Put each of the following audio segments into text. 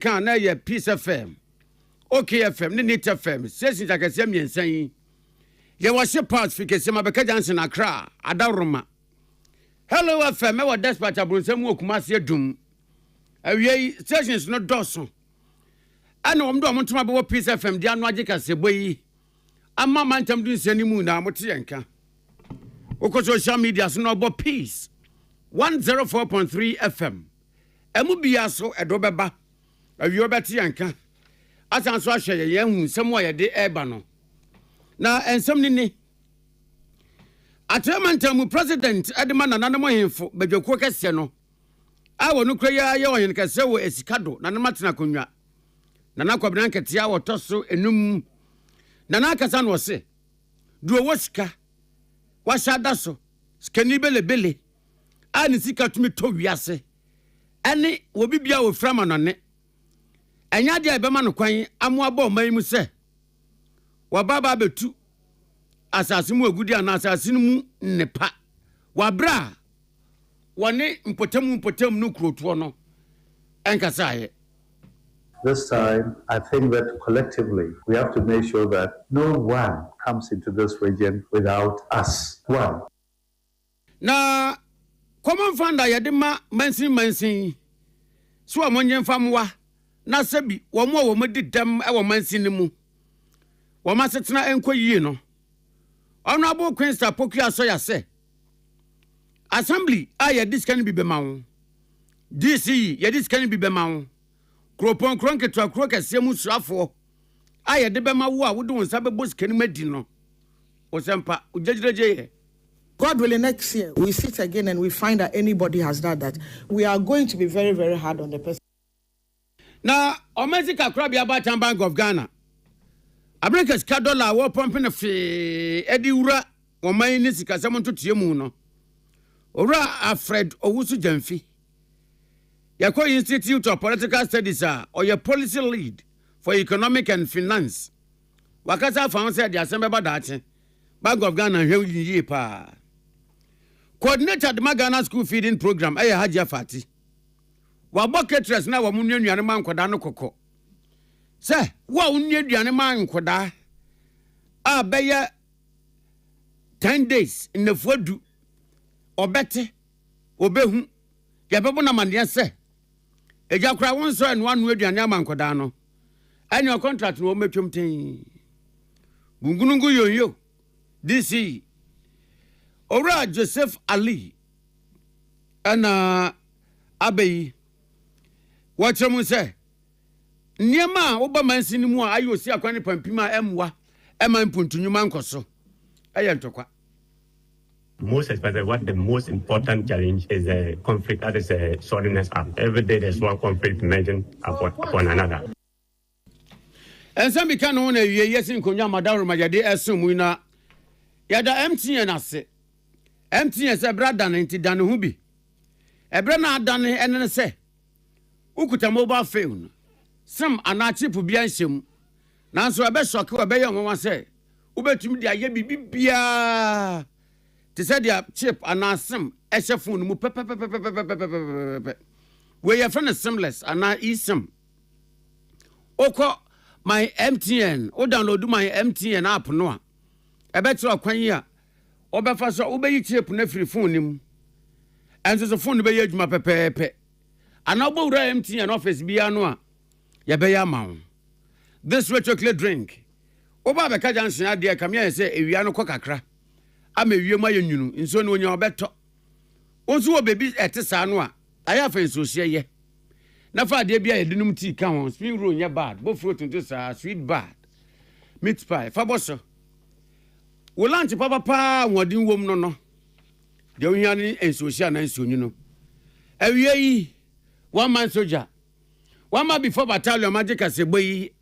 Akan na ye Peace FM, OK FM, ni Net FM, sesi takase miensan yi. Ye washe parts fikese mabeka Jansen Accra, Adaroma. Hello FM, e wa dispatch abronsam okumase adum. Awie stations no doso. Ana omdo omontoma be Peace FM dia no age kasebo yi. Amma mantam dun sani mu na mote yanka. Oko social media so no bo Peace 104.3 FM. Emu bia so edo beba. Awie obeti yanka. Asan so ahwe ye hu nsem wo ye de eba no. Na ensem ni Atemantam president Edema Nanamo Hemfo Bejoko kese no. Awo no kra ye ohen kese wo esikado na matena konwa. Nana kwabena nketia wo toso enum. Nana kasa no se. Duo wosika. Washada so. Skani bele. Ani sika tumi to wiase. Ene wo bibia wo frama no ne. Enya dia ebema no kwan amoaba o man mu se. Wa baba betu asase mu agudi ana asase mu nepa. Wa bra wone mpotam no kroto no enkasa ye. This time, I think that collectively we have to make sure that no one comes into this region without us. One. Na common founder yadema mansin so amonye famwa na sabi wo mo wo medidam e wo mansin mu wo masetena enko yie no honorable Queen Pokia so ya se assembly aye this can be bemawo DC ye this can be bemawo kropon kronketwa krokese mu suafo aye de bemawo a wode wonsa bebo skani madi no osempa ujejireje. God willing, next year we sit again and we find that anybody has done that. We are going to be very, very hard on the person. Now, Omezika Krabia Batan Bank of Ghana. America's $1 war pumping a fee, Eddie Ura, or my Nisika, someone to Tiemuno. Ora Alfred Owusu Jemfi. Yako Institute of Political Studies or your policy lead for economic and finance. Wakasa found said the Assembly Badate, Bank of Ghana, here pa. Coordinator the Ghana School Feeding Program, Aya Hajia Fati. Waboketres na wa munye nuane man koda no kokko. Se, wa unye nuane man koda. A beye 10 days in the fodu. Obete, obehu. Ya bebo na mande se. Eja kra won so en wan nuane man koda no. Any contract no metwom ten. Gungunungu yoyo. DC Ora Joseph Ali ana abeyi wachamu se niema oba mansini mu a ayo si akwani pampima emwa ema mpuntunyuma nkoso eye ntokwa. Most especially what the most important challenge is a conflict that is a suddenness up. Every day there's one conflict mentioned upon another. And some can only yes in Konya Madaro Majade Esum na yada MTN ase. MTN se brada na nti dan hu bi. Ebre na adan ene se. Ukuta mobile phone. Some ana chip bia nhyem. Nanso ebe shock we be ye nwa se. Ubetumi dia ye bibia. Te se dia chip ana sim ehye phone mu pe. We your friend is simless ana eSIM. Oko my MTN, o download my MTN app no a. Ebe tro kwan yi a obefa so obeyi chip na free phone nim. Enso so phone be ye adwuma pepepe. Ana obowura MTN office bia no a ye be ya mawo. This chocolate drink. Oba be ka Jansen ade kam ye say ewia no kokakra. Ama ewie ma ye nwunu nso no onya obeto. Onso obebi etesa no a aya fa nso hye ye. Na fa ade bia ye dinum tea ka ho spring roll nya bad, bo fruit nto sa sweet bad. Meat pie fa boso. Wo lunch papa wodin wom no. De ohia ni enso hye na enso nyu no. Awie yi 1 man soldier. 1 man before battalion magic asebo yi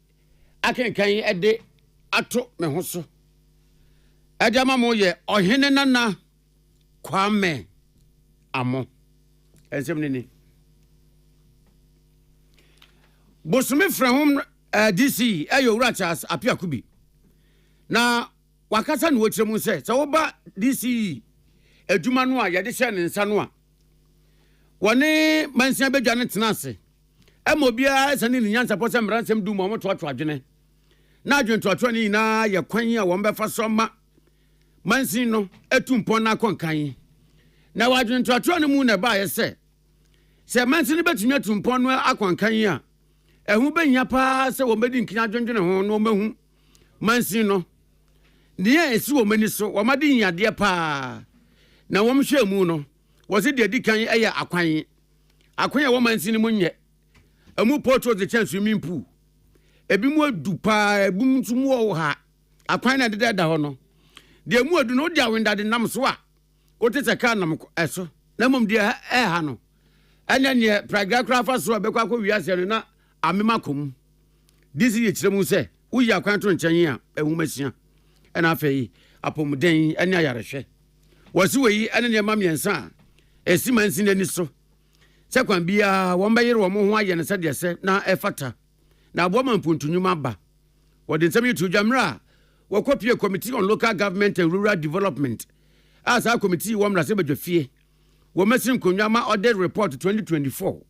akenkan ede ato me ho so. Ede ama mo ye ohene nana Kwame amo. Ensem ni. Bosumi from DC ayo Rachas apiakubi. Na wakasa ni wotremu se woba DC adwuma no a yede hye ne nsa no a wone mansia bedwane tenase Emobia sani ni nyansa posa mransem du mo to adwene na adwene to ni na ye kwan a wo mbefa so ma mansin no etumpon na konkan na wadwene to no mu na ba ye se mansin betumi etumpon no akonkan a ehu benya pa se wo medi nkina adwene ho no mahu mansin no ne esi wo mani so wo made nyade pa na wo mhwe mu no wo se de di kan eya akwan a wo mansin mu nye amu potro the chance swimming pool ebi mu adu pa ebi mu tumu wo ha akwan na de da ho no de mu adu no de awenda de nam so a o te seka nam eso na mom de ha no anya ne pragra fa so be kwa wiase no na amema kom disi ye kire mu se uyi akwan to nchen a ehu masia na afei apomden anya yarehwe wasi we ane ne mamiensa esi mansi nani so sekwan bia won bayere wo mo ho aye ne sede se na efata na aboma mpuntunwuma ba wode nsem yitu dwamra wo kopie committee on local government and rural development as a committee wo mra se badwafie wo masin konwama audit report 2024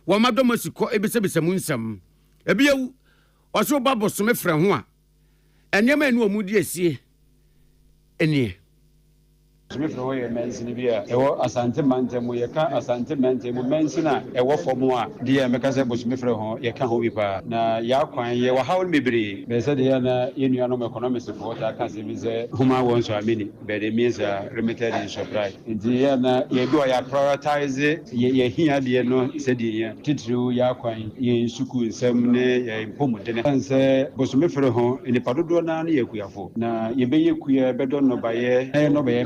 wo madomo siko ebisebise mu nsam ebiyewu oso babosome frɛ ho a enema enu omudi esie enie Smith Roy Mensin Bia, Asante Mantemu, Yaka, Asante Mantemu, Mensina, a Wafomua, dear Mecasa Busmifro, Yaka Hovipa, Na Yakwan, Yawa How Mibri, Besadiana, Union Economics support, I can see Huma wants a mini, but it means a remitted in surprise. Indiana, Yago, I prioritize it, ye here, dear no, said ye, Titru, Yakwan, ye Suku, Semne, in Pomodena, and say Busmifro in the Padudona, Yakuafo. Na Yebe Queer, Bedon, by a no by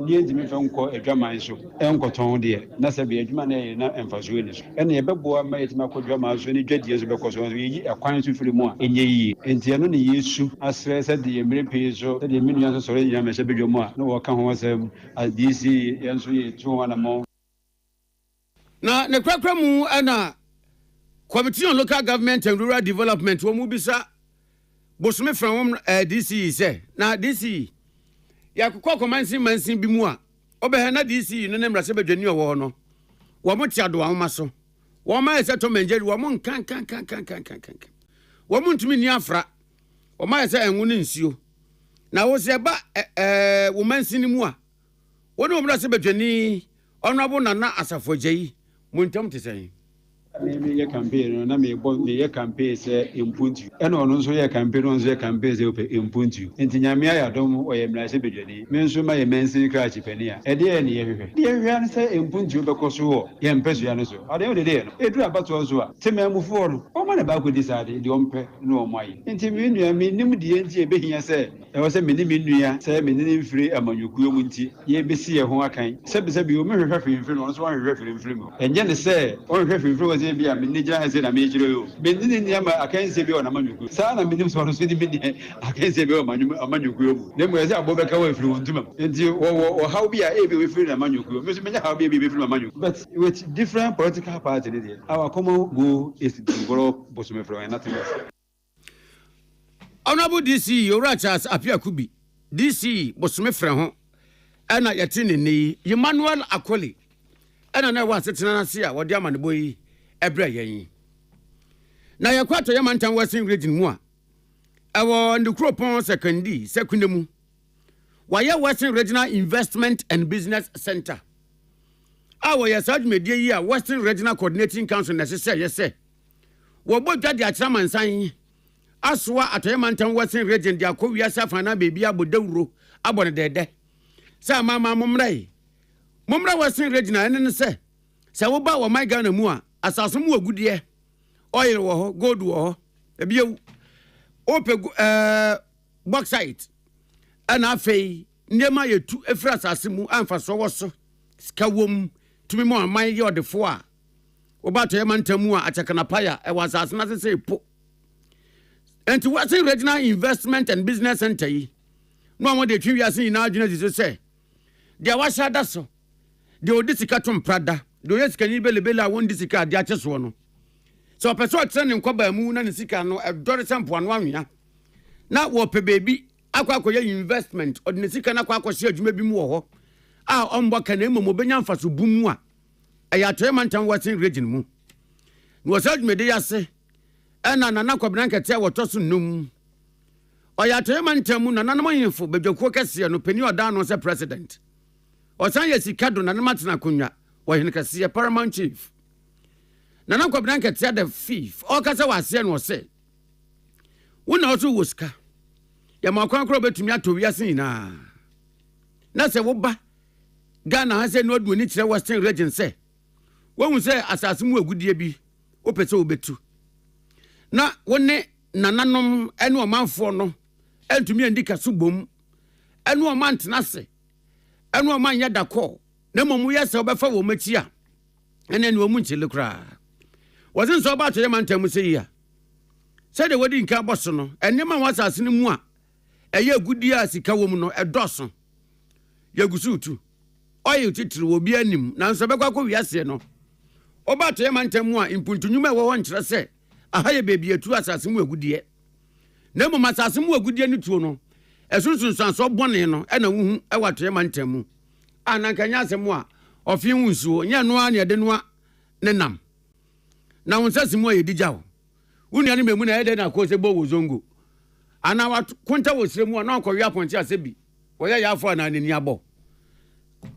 nie ntimi fa nko adwaman so enkoton de na se be adwuma na na emfaso ni so ene ye beboa ma yetima kodwaman so ni dwadie so bekoso yi akwan so firi mu a enye yi enti eno ne Yesu asre se de emre pe so de minu so sore nyina me se bedwamu a na wo ka ho asem adisi yenso ye tu na mo na ne kwakwa mu ana committee on local government and rural development wo mu bisa bosome from DC se na DC ya kokko mansin bi mu a obehe na DC no ne mrase badwani wo no wo mo tiado wo ma so wo ma ese to manjeri wo mo nkan wo mo ntumi ni afra wo ma ese enwu ne nsio na wo se ba wo mansin mu a wo ne wo mrase badwani honorable Nana Asafo-Gyeyi mo ntam te sen me ye campaign na me bo me ye campaign say impuntu ena ono nso ye campaign ono nso ye campaign say ope impuntu enti nyame ayadom o ye mlase bedwani me nso ma ye mensin crash pani a e de ne ye hwehwe de hwehwe an say impuntu be koso wo ye mpeso ya no so ade o de no edu abato so a temamufu no o ma ne ba ko disade de ompe no o mayi enti me nua me nim de enti e behia say e wo say me ni me nua say me ni mfiri amanyukuo mu nti ye besi ye ho akan sebi o me hwehwe fimfiri no so hwehwe fimfiri mu enye ne say o hwehwe fimfiri bia me nija hase na me jiro yo me ni ni ama akanse bi ona manyuku sa na me nim so no so di me ni akanse bi o manyuku yo mu ne mo yase abobeka wa firi wontuma enti wo how bi a e bi we firi na manyuku me so me how bi bi firi na manyuku but with different political party there our common goal is to grow bosome from nothing else. Honorable DC Yorachas Apiakubi DC bosome frɛ ho ana yɛte ne ni Emmanuel Akoli ana na wa setena na se a wɔde ama ne boyi ebra yen na yakwato yamantan Western region mu a ewo ndukropon sekundemu waya Western Regional Investment and Business Center awo ya sadmedie yi a Western Regional Coordinating Council na sese yese wo bodwade akira mansan asoa atoyamantan Western region dia kowia safa na bebi abodawuro abone dede sa mama momra Western Regional ene ne se wo ba wo my Ghana mu a asase mu agudie oil wo ho gold wo ho ebiewu ope bauxite ana afei ndema yetu efra asase mu amfa so wo so ska wom tumi mo aman ye odefo a wo ba to yamantamu a achakana paya e wa asase na sese po enti Western Regional Investment and Business Center yi no amode twi wiase ina adwena se dia wa sha da so de odisika to mprada do yesika ni belebele a won disika de ache so no so person atre ne nkoba mu na ne sika no edore sampo anu anwea na wo pe bebi akwakoye investment odine sika na kwakose adwuma bi mu wo ho a ombo ka na emom obenya mfaso bu mu a eya to Yamantan Western region mu no was Midday ase ena nana kwabena nkete woto so num oya toyema ntamu nana no yinfo bedwako kese no pani oda no se president osan ye sikado nana matena konwa wo kese paramount chief nana kwabena nkete the fifth o kase wase no se wona oso woska ya makwankro betumi atowi ase nyina na se wo ba Ghana ha se no adu ni kire Western region se wo se asase mu agudie bi opese obetu na wone nananom ene omanfo no entumi andika so bom ene omantena se ene omanya dako na momu yese obefa wo machi a ene ne omu nchele kra wazin so ba to yemantam se yi a se de wodi nka boso no ene ma wasase ne mu a eye agudie a sika wo mu no edoso yagusu utu oyi titiri obi anim na nso bekwa ko wiase no oba to yemantam a impuntunyuma e wo nkyere se ahaye bebi etu asase mu agudie na mo masase mu agudie ni tuo no esunsunsan so bone no e na wuhu e wato yemantam mu anankanya asemu a ofin wunsuo nya no a ne de no a ne nam na wonsase mu aye dijawo wunu ne memu na ede na ko se bo wozongo ana wa kunta wosire mu na akɔwe aponti asebi woya yafo na anani abo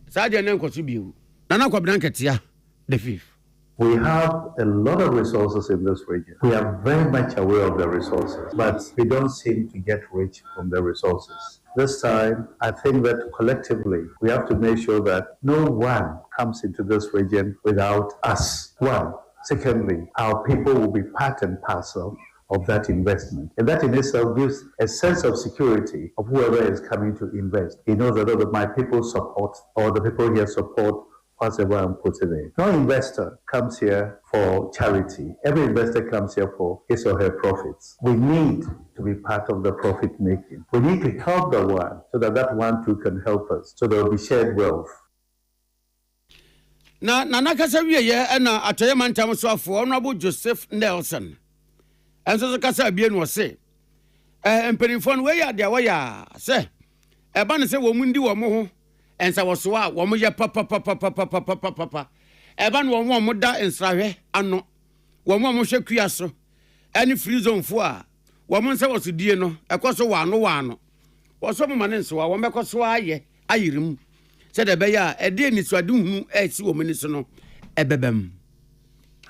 saade ne nkoso biu na na kwabena nketia the fifth. We have a lot of resources in this region. We are very much aware of the resources, but we don't seem to get rich from the resources. This time, I think that collectively, we have to make sure that no one comes into this region without us. One. Secondly, our people will be part and parcel of that investment. And that in itself gives a sense of security of whoever is coming to invest. He knows that my people support, or the people here support, whatever I'm putting in. No investor comes here for charity. Every investor comes here for his or her profits. We need to be part of the profit making. We need to help the one so that that one too can help us. So there will be shared wealth. Na nakasa wiye na atoyema ntam so afo Honorable Joseph Nelson. Enso so kasa bie no se. Empenifo no we ya dia we ya se. Eba ne se wo mu ndi wo mo ho. Ensa woso a wo mo ye papa eba no wo mo da ensrahwe ano wo mo hwe kua so ani free zone fo a wo mo nsa woso die no ekoso wa ano wo so mo mane nso wa wo mekoso ayirim se de be ya e de ni so ade hunu e si wo mani so no ebebem.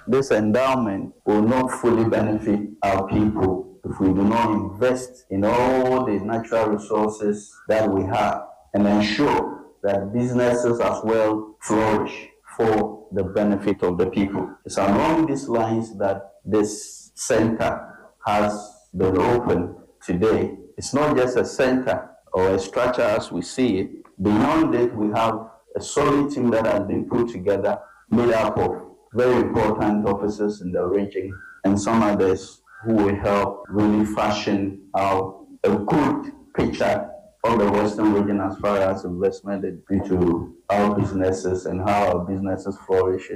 This endowment will not fully benefit our people if we do not invest in all the natural resources that we have and ensure that businesses as well flourish for the benefit of the people. It's along these lines that this center has been opened today. It's not just a center or a structure as we see it. Beyond it, we have a solid team that has been put together, made up of very important officers in the region and some others who will help really fashion out a good picture of the Western region as far as investment into our businesses and how our businesses flourish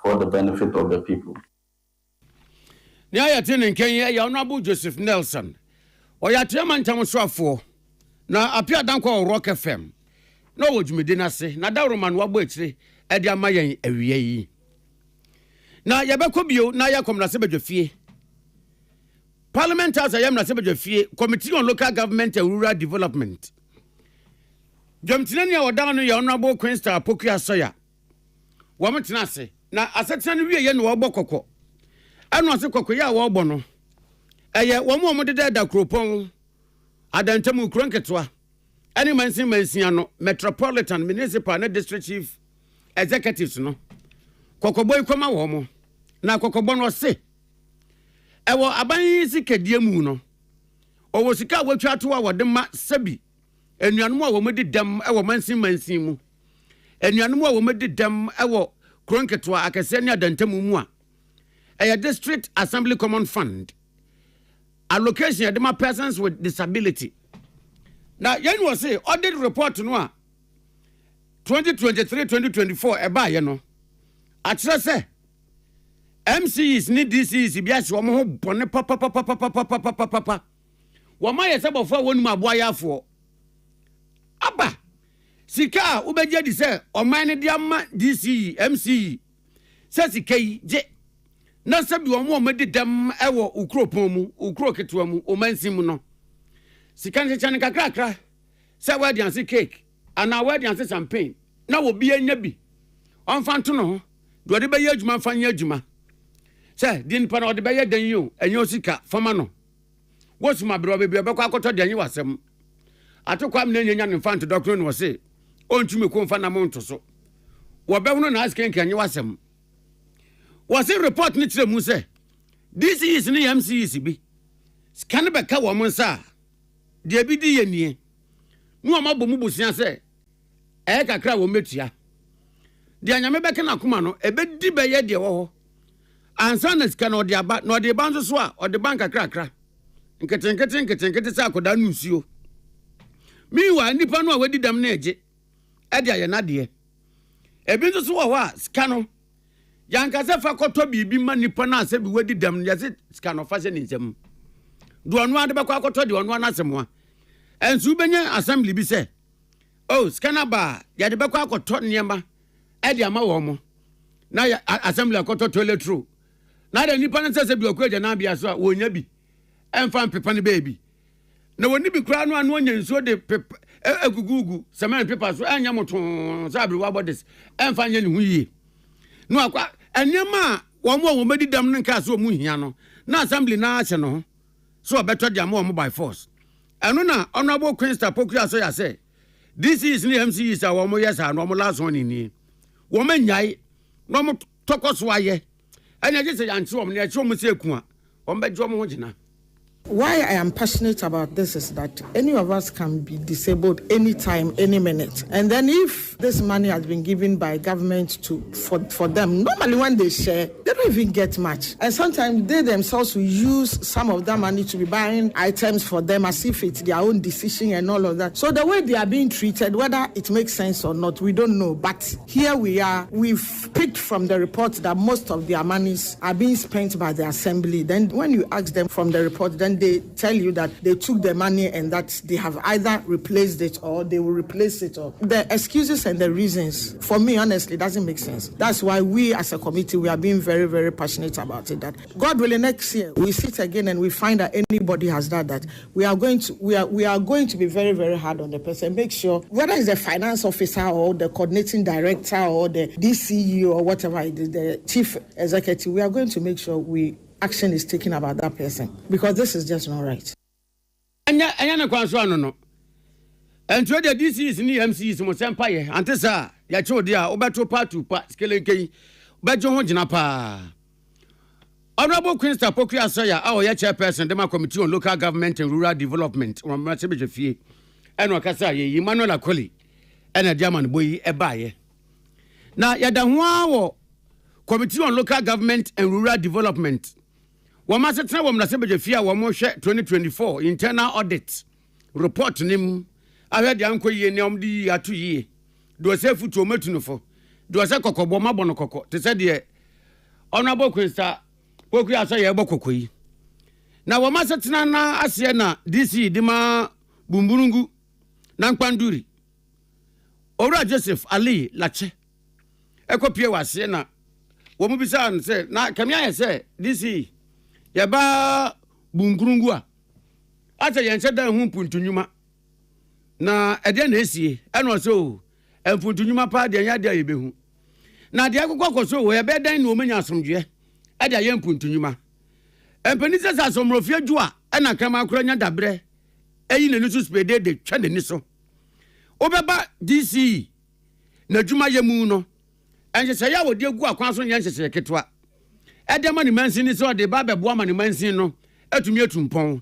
for the benefit of the people. Nya ya tene Kenya ya Honorable Joseph Nelson. Oya tema ntam so afo. Na apia dan kwa Rock FM. Na wodwumede na se na da roman wabo akire e dia mayen awie yi. Na yebekọ bio na ya komna se bedwafie. Parliament House ayam na sebedwafie Committee on Local Government and Rural Development. Jomtinani ya wadan no ya Honorable Queensta Apokua Soya. Wo mtena se na asetena no wie ye no wo bokoko. Anu ase kokko ya wo bo no. Eye wo mo de da kropon adantamu kronketwa. Ani mansin no Metropolitan Municipal and District Chief Executives no. Kokoboy koma wo mo. Na kokobo no se ewo aban sikadie mu no owo sika watwa to a wode ma sabi enuanom a wo medi dam ewo mansin mu enuanom a wo medi dam ewo kronketo akese ne adantamu mu a eya District Assembly Common Fund allocation ya ma persons with disability na yen wo say audit report no a 2023-2024 eba ye no akire se MCs ni DCs biase wo mo ho bone papa wo ma ye se bofo wonu aboa yafo aba sika ubeje di se o man ne dia ma DC MC se sika yi je na sabi omo medi dem ewo ukropon mu ukro ketewa mu o mansim no sika nchechane kakrakra say wedding cake ana wedding champagne na wo bi anya bi onfa nto no ho do de be ye adwuma fa nya adwuma say din pa na de be ye dan yi o enyo sika fama no wo suma bro be bekwa akoto de anyi wasem atokwa am na nyanya ne fa nto doctor no say ontumi ko mfa na mo nto so wo be wono na asken kan anyi wasem was a report ni tire mu say this is ni MCs bi scan be ka wo mo nsa de bi di ye nie nu o mabɔ mu busia say e kakra wo metua de anyame be ka na kuma no e be di be ye de wo ho ansa na scan o de aba na o de ban so a o de ban kakra nkete sa akoda nusuo miwa nipa no a wadi dam na eje e de aye na de e bi so wo ho a scan no yanka se fa koto bibi ma nipa na ase bi wadi dam ya se sika no fa se ni nsem do onu ade be kwa koto de onu anasem a ensu benya assembly bi se oh sika na ba ya de be kwa koto niema e de ama wo mo na ya assembly akoto toilet roll na de nipa na se bi okwaje na bia so a wonya bi emfa pepa ne baby na woni bi kra no anu onya nsuo de egugugu cement paper so anya moto sabri wa bodies emfa nya ne hu yie no akwa enyema wo medi dam nka so mu hia no na assembly na ache no so obeto dia mo by force eno na honorable Queen Star Pokria so ya say this is ni MCs a wo mo yes a no mo last one ni wo manyai no mo tokoso aye enya je se yanche wo mo ne ache wo mo se ku a wo mbejo mo ho gina. Why I am passionate about this is that any of us can be disabled anytime, any minute. And then if this money has been given by government for them, normally when they share, they don't even get much. And sometimes they themselves will use some of that money to be buying items for them as if it's their own decision and all of that. So the way they are being treated, whether it makes sense or not, we don't know. But here we are, we've picked from the report that most of their monies are being spent by the assembly. Then when you ask them from the report, then they tell you that they took the money and that they have either replaced it or they will replace it. Or the excuses and the reasons, for me, honestly, doesn't make sense. That's why we as a committee, we are being very, very passionate about it. That God willing, next year we sit again and we find that anybody has done that. We are going to be very, very hard on the person. Make sure whether it's the finance officer or the coordinating director or the DCE or whatever it is, the chief executive, we are going to make sure action is taken about that person, because this is just not right. Anya na kwanso ano no. Ento de DCs ni MCs mo sempa ye. Antesa ya che odi a obeto patu pa skelenkei. Bejo ho gina pa. Honorable Queen Star Pokria Soya a o ye chairperson Dema Committee on Local Government and Rural Development. O ma sebeje fie. Eno kasa ye Emmanuel Akoli. Ena diaman boyi e ba ye. Na ya da ho awo Committee on Local Government and Rural Development. Wama setena wom na sebeje fia wo mo hwe 2024 internal audit report nim ahwede anko yie ne omdi atu yie do se futu omatunufo do se kokobo mabono kokko te se de honorable Queen Star Pokria so ye bokoko yi na wama setena na ase na DC dima bumburungu na nkpanduri Owura Joseph Ali Lache ekopie wase na wo mu bisa an se na kamia ye se DC yaba bunkurungu a ata yenche dan hu puntunyuma na ede na esie eno so empuntunyuma pa de nya de ayebehu na de akokko so wo yebe dan na omenya asomdwe ade aye mpuntunyuma empenise sa asomrofie dwu a ena kama akora nya dabre eyi na nisu spede de twa de ni so obeba DC na dwuma ye mu no enhye ya wo de gu akwan so nya nhye ketwa edema ni mansin so de ba bebo ama ni mansin no atumi atumpon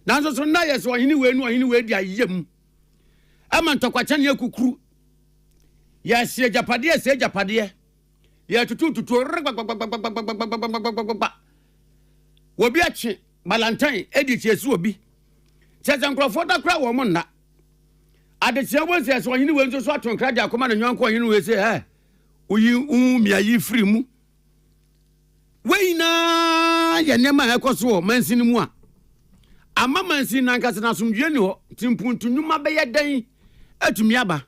nanso so na yeso ohini we di ayem ama ntokwacha ne akukuru ya sie japade se japade ya tutu wobi achi Valentine edi chiesu obi cheza nkrofo da kra wo mo na ade che wo se so ohini we nso so atonkra de akoma na nyanko ohini we se uyi mi ayi free mu weina ya nema ekoso mansin mu a ama mansin na nkasa na somdwe ni ho timpuntunuma be ye dan atumi aba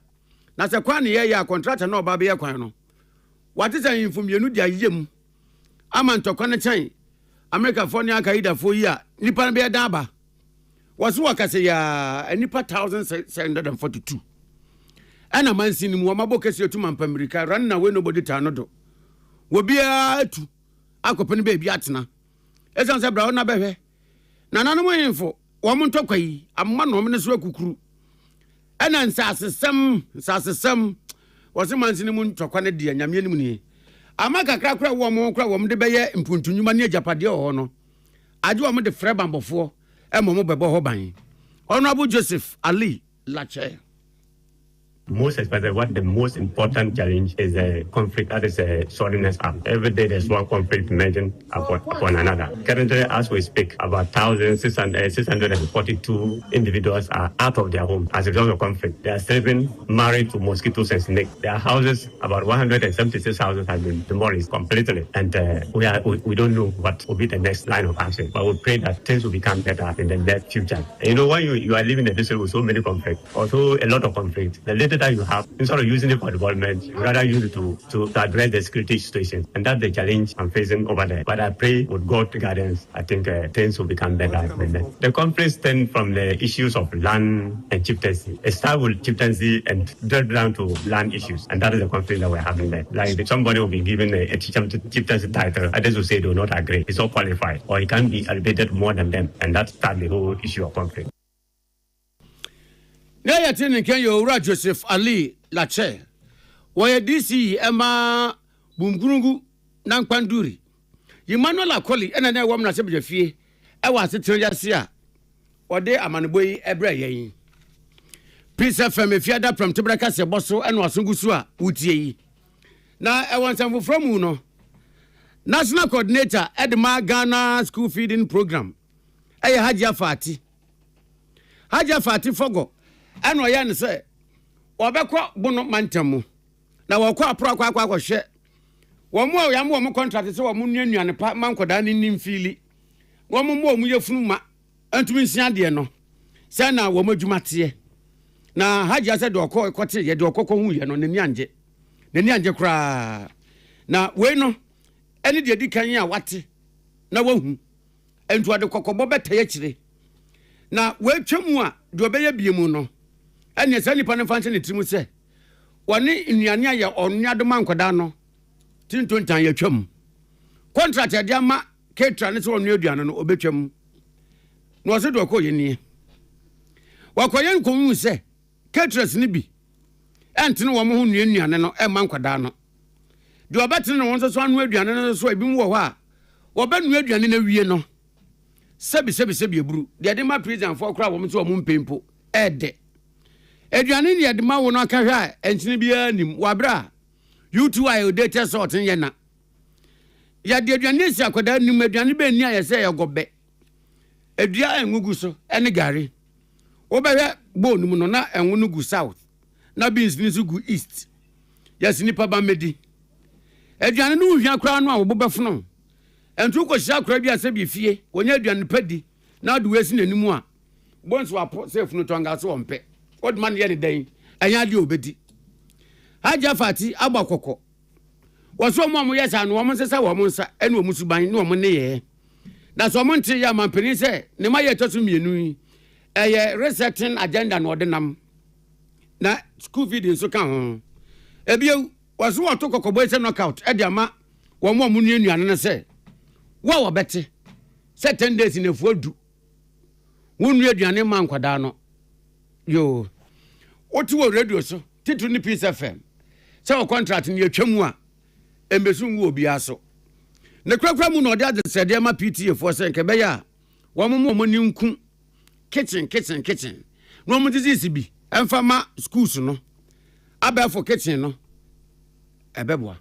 na se kwa ne ye ya contractor na oba be ye kwan no wate se infomienu dia yem ama ntɔkwa ne kyɛn America for ne akaida for yi a nipa no be daba was wakase ya nipa 1742 ana mansi ni mu amabo kese otu mampa America ran na we nobody ta no do wo bia atu akopene be bia atena esan se bra na behwe na nanu mo info wo mo ntɔkwa yi amma no me so akukuru ana nsasesem wose mansi ni mu ntɔkwa ne de anyame ni mu ni ama kakra kra wo mo de beye mpuntunwuma ne agapade ho no age wo mo de frɛ bambofo e mo bebo ho ban Honorable Joseph Ali Lache. Most especially, what the most important challenge is a conflict that is a suddenness up. Every day there's one conflict emerging upon another. Currently, as we speak, about 642 individuals are out of their home as a result of conflict. They are sleeping married to mosquitoes and snakes. Their houses, about 176 houses have been demolished completely. And we don't know what will be the next line of action. But we pray that things will become better in the near future. And you know, when you are living in a district with so many conflicts, also a lot of conflict, the little that you have, instead of using it for development, you rather use it to address the security situation. And that's the challenge I'm facing over there. But I pray with God's guidance, I think things will become better. The conflicts stem from the issues of land and chieftaincy. It starts with chieftaincy and drop down to land issues. And that is the conflict that we're having there. Like somebody will be given a chieftaincy title, others will say they will not agree. It's not qualified. Or it can be elevated more than them. And that starts the whole issue of conflict. Na ya tini Kenya ura Joseph Ali Lache. Waya DC ema bumkurungu na nkpanduri. Emmanuel Akoli ena na wam na sebje fie. Ewa asetire yase a. Ode amaneboyi ebre yen. Peace FM fiada from Tibraka se boso ena wasungusu a utie yi. Na ewa nsamfo from no. National Coordinator Edma Ghana School Feeding Program. Eye Hajia Fati. Hajia Fati Fogo. Ano ya ne se obekọ bono mantemu na wokọ apro akwa hwe wo mo ya mo contract se wo mo nuanuane pa mankoda ne nimfili wo mo yefunu ma antumi nsia de no se na wo madwumate na haja se de okọ ekote ye de okọkọ hu ye no ne anje kra na we no eni de dikan a wate na wahu entu ade kokọbọ beta ye kire na we twemu a de obeye biemu no ene se nipa ne fanche ne trimu se woni nnuane aye onnuado mankoda no tintontan ya twam contract ya ma ketra ne se onnu aduane no obetwam no se do ko yeni wakoye nkomu se ketras ne bi entene wo mo ho nnuane no e mankoda no de obetene no wonso so anu aduane no so ebi mu wo ho a wo be nu aduane na wie no sebi eburu de ma president for kra wo mo so wo mpempo ede aduane ne de ma wo no aka hwa entene bia nim wabra you2 ayo data sort ye na ya de aduane si akoda nim aduane be ni aye se ye gobe adua engugu so ene gari wo be hwe bone mu no na enwu gu south na beans ni so gu east yes nipa ba medi aduane no hwa kra no a wo bɛfono entu ko hia kra bia se bi fie wonya aduane padi na de wesi nanimu a bonso apo safe no tonga so wompe old man ye ne dan anya de obedi haja fati agbakoko woso mo yesa no mo sesa wo mo nsa ene wo musuban ne wo mo ne ye na so mo nti ya mampeni se ne ma ye toso mienu yi eye resetting agenda no odinam na school feeding so kan ho ebie woso wo to kokobo ese knockout e de ama wo mo nuanuane ne se wo bete 10 days in efuadu wonu aduane ma nkwada no yo oti wo radio so titu ni Peace FM se wo contract ni atwamu a embesu nwu obi aso ne krakra mu no ode adesede ma PTA for se nke be ya wo mo ni nku kitchen no mo disease bi emfa ma schools no aba for kitchen no ebeboa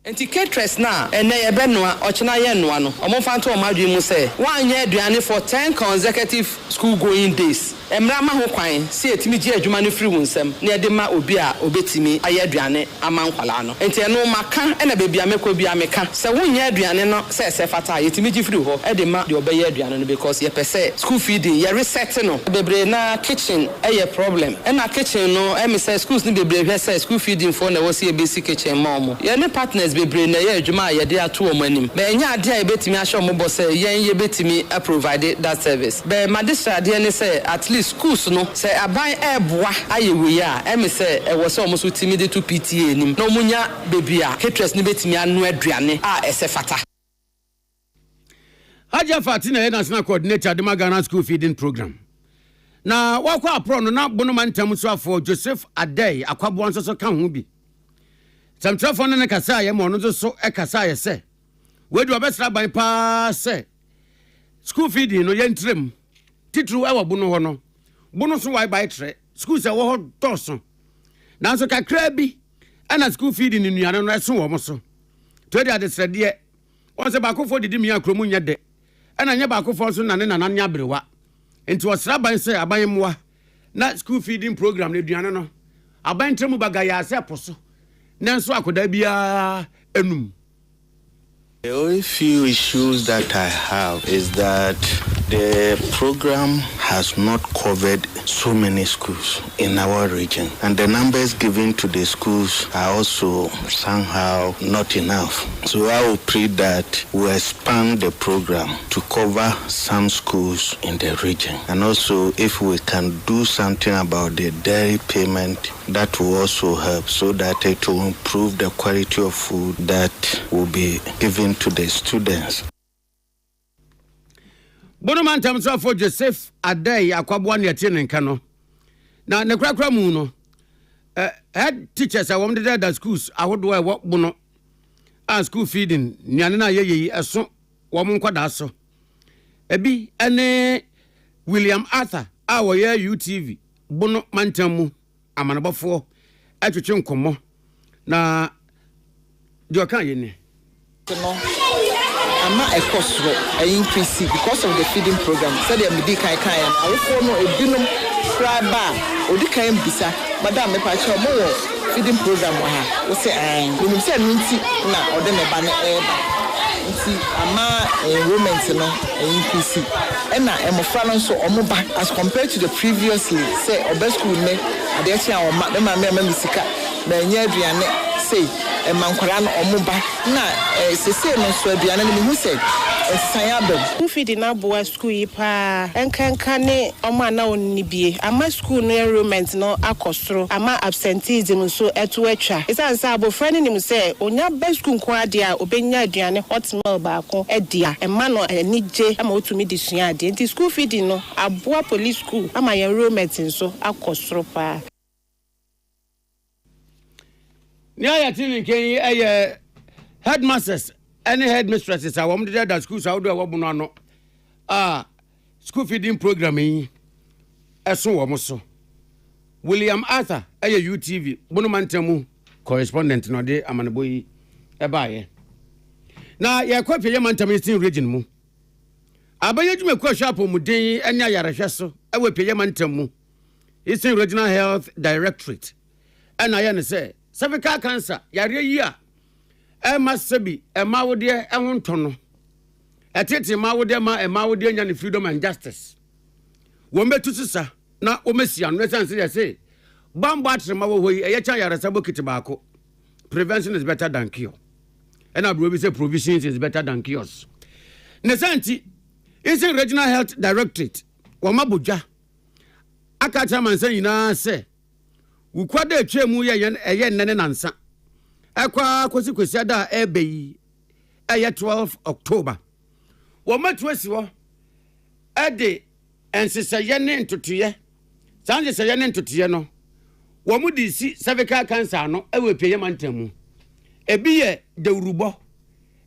enti caterers na ene ye benoa ochina ye noa no omo fanto o madwe mu se wan ye aduane for 10 consecutive school going days emra ma ho kwan se etimi gye adwuma no firi wunsam na e de ma obi a obetimi aye aduane ama nkwala no enti eno maka na bebia mekọ bia meka se wonye aduane no se fata yetimi gye firi ho e de ma de obeye aduane no because ye pese school feeding ye reset no bebre na kitchen eye problem e na kitchen no e me say schools ni bebre hwe say school feeding for na wose basic kitchen ma omo ye ne partners bebre na ye adwuma ye de ato omo anim be nya ade a betimi ahye omo bo say ye betimi provide that service be madistra de ne say at least schools no say aban eboa ayewe ya e me say e wo say omo so timi de to PTA nim na omunya bebia caterers ni betimi anu aduane a ese fata Haja Fatina ye national coordinator de Ghana school feeding program. Na wakwa apro no na bono mantam so afọ Joseph Adey akwabo nso so ka ho bi. Samtrafo ne kasa ye mo no so e kasa ye se. We do obesra ban pa se. School feeding no ye ntrem. Titru e wo bono ho no. Bono so wai by tre. School se wo ho doso. Na so kakra bi ana school feeding nuane no eso wo mo so. To dey adesrede won se ba kofo didi mi akromu nya de. Ana nya ba kofo so na ne nana nya brewa. Enti wasra ban se aban moa na school feeding program ne duane no. Aban tremu bagaya se poso. Nanso akoda bia enum. The only few issues that I have is that the program has not covered so many schools in our region, and the numbers given to the schools are also somehow not enough. So I will pray that we expand the program to cover some schools in the region, and also if we can do something about the dairy payment, that will also help so that it will improve the quality of food that will be given to the students. Bonoman tamso for Joseph Adey akwabo ne tie nka no. Na ne krakra mu no. Head teachers are wondered that schools ahodo e wo bono. And school feeding nyane na yeyi eso wo mo nkwada so. Ebi ene William Arthur a wo ye UTV bono mantam mu amanabofo atwetwe nkomo na de okan ye ne. Ama ekosro increase because of the feeding program. Said the Midday kai I will no ebinum fraba odi kan bisa madam me pa che mo feeding program wa ha. We say we say nti na ode me ba na nti ama enrollment no increase. Na emofra no so omo ba as compared to the previously say obe school me ade achi a o ma me sika na nya aduane say mankwara no omuba na sese no so aduane no hu say sayabem feeding na boa school yi pa enkanka ne omo na onni bie ama school no enrollment no akosoro ama absenteeism so eto atwa isansa abofra ne nim say onya ba school ko ade a obenya aduane hot meal baako edia ema no anije ama otumi disua ade nti school feeding no aboa police school ama enrollment so akosoro pa. Ni aya tin ken aye headmasters any headmistresses are wom de that schools how do wo bu no no school feeding program yi eso wo mo so William Arthur aye UTV bunu mantamu correspondent no de amanebo yi e baaye na ye kwapie ye mantam Eastern region mu abaye dwuma kwa shop mu den anya yarehwe so e we pie ye mantamu Eastern Regional Health Directorate ana ye ne say cervical cancer yare yi a masabi mawode ehontono etete mawode mawode nya ne freedom and justice wo metu sisa na wo mesia no sense ye say bambo atrema wo hoyi eye cha yare sabo kiti baako prevention is better than cure and abro bi say provisions is better than cures ne santi is regional health directorate wo mabodwa akata mansan yina say ukwada etwemu ye nene nansa akwa kwesi ada ebeyi 12 October wo matwesi wo ade ensese ye ne ntotoye sanje se ye ne ntotoye no wo mu di si cervical cancer no ewe peye mantamu ebi ye dewurubo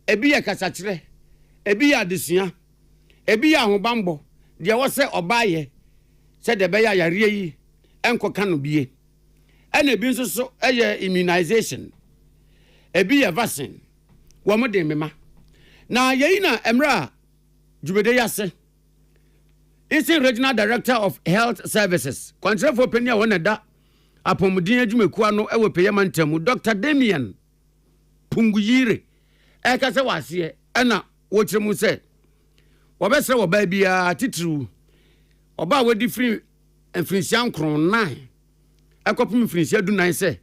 ebi ye kasakire ebi ye adesua ebi ye ahobambo de wo se obaye se de be ya yare yi enkoka no bie ene bi nso so immunization ebi ye vaccine wo mo de mema na yeyi na emra djubede yase Isi Regional Director of Health Services. Contract for Penia Wanada. Apomudin adwumakuwa no ewo peyama ntamu Dr. Damian Punguyire ekase wase na wo kyeremu se wobesre wo ba bia titru oba wadi free mfinsia nkron 9 ekopim mfinsia du 9 se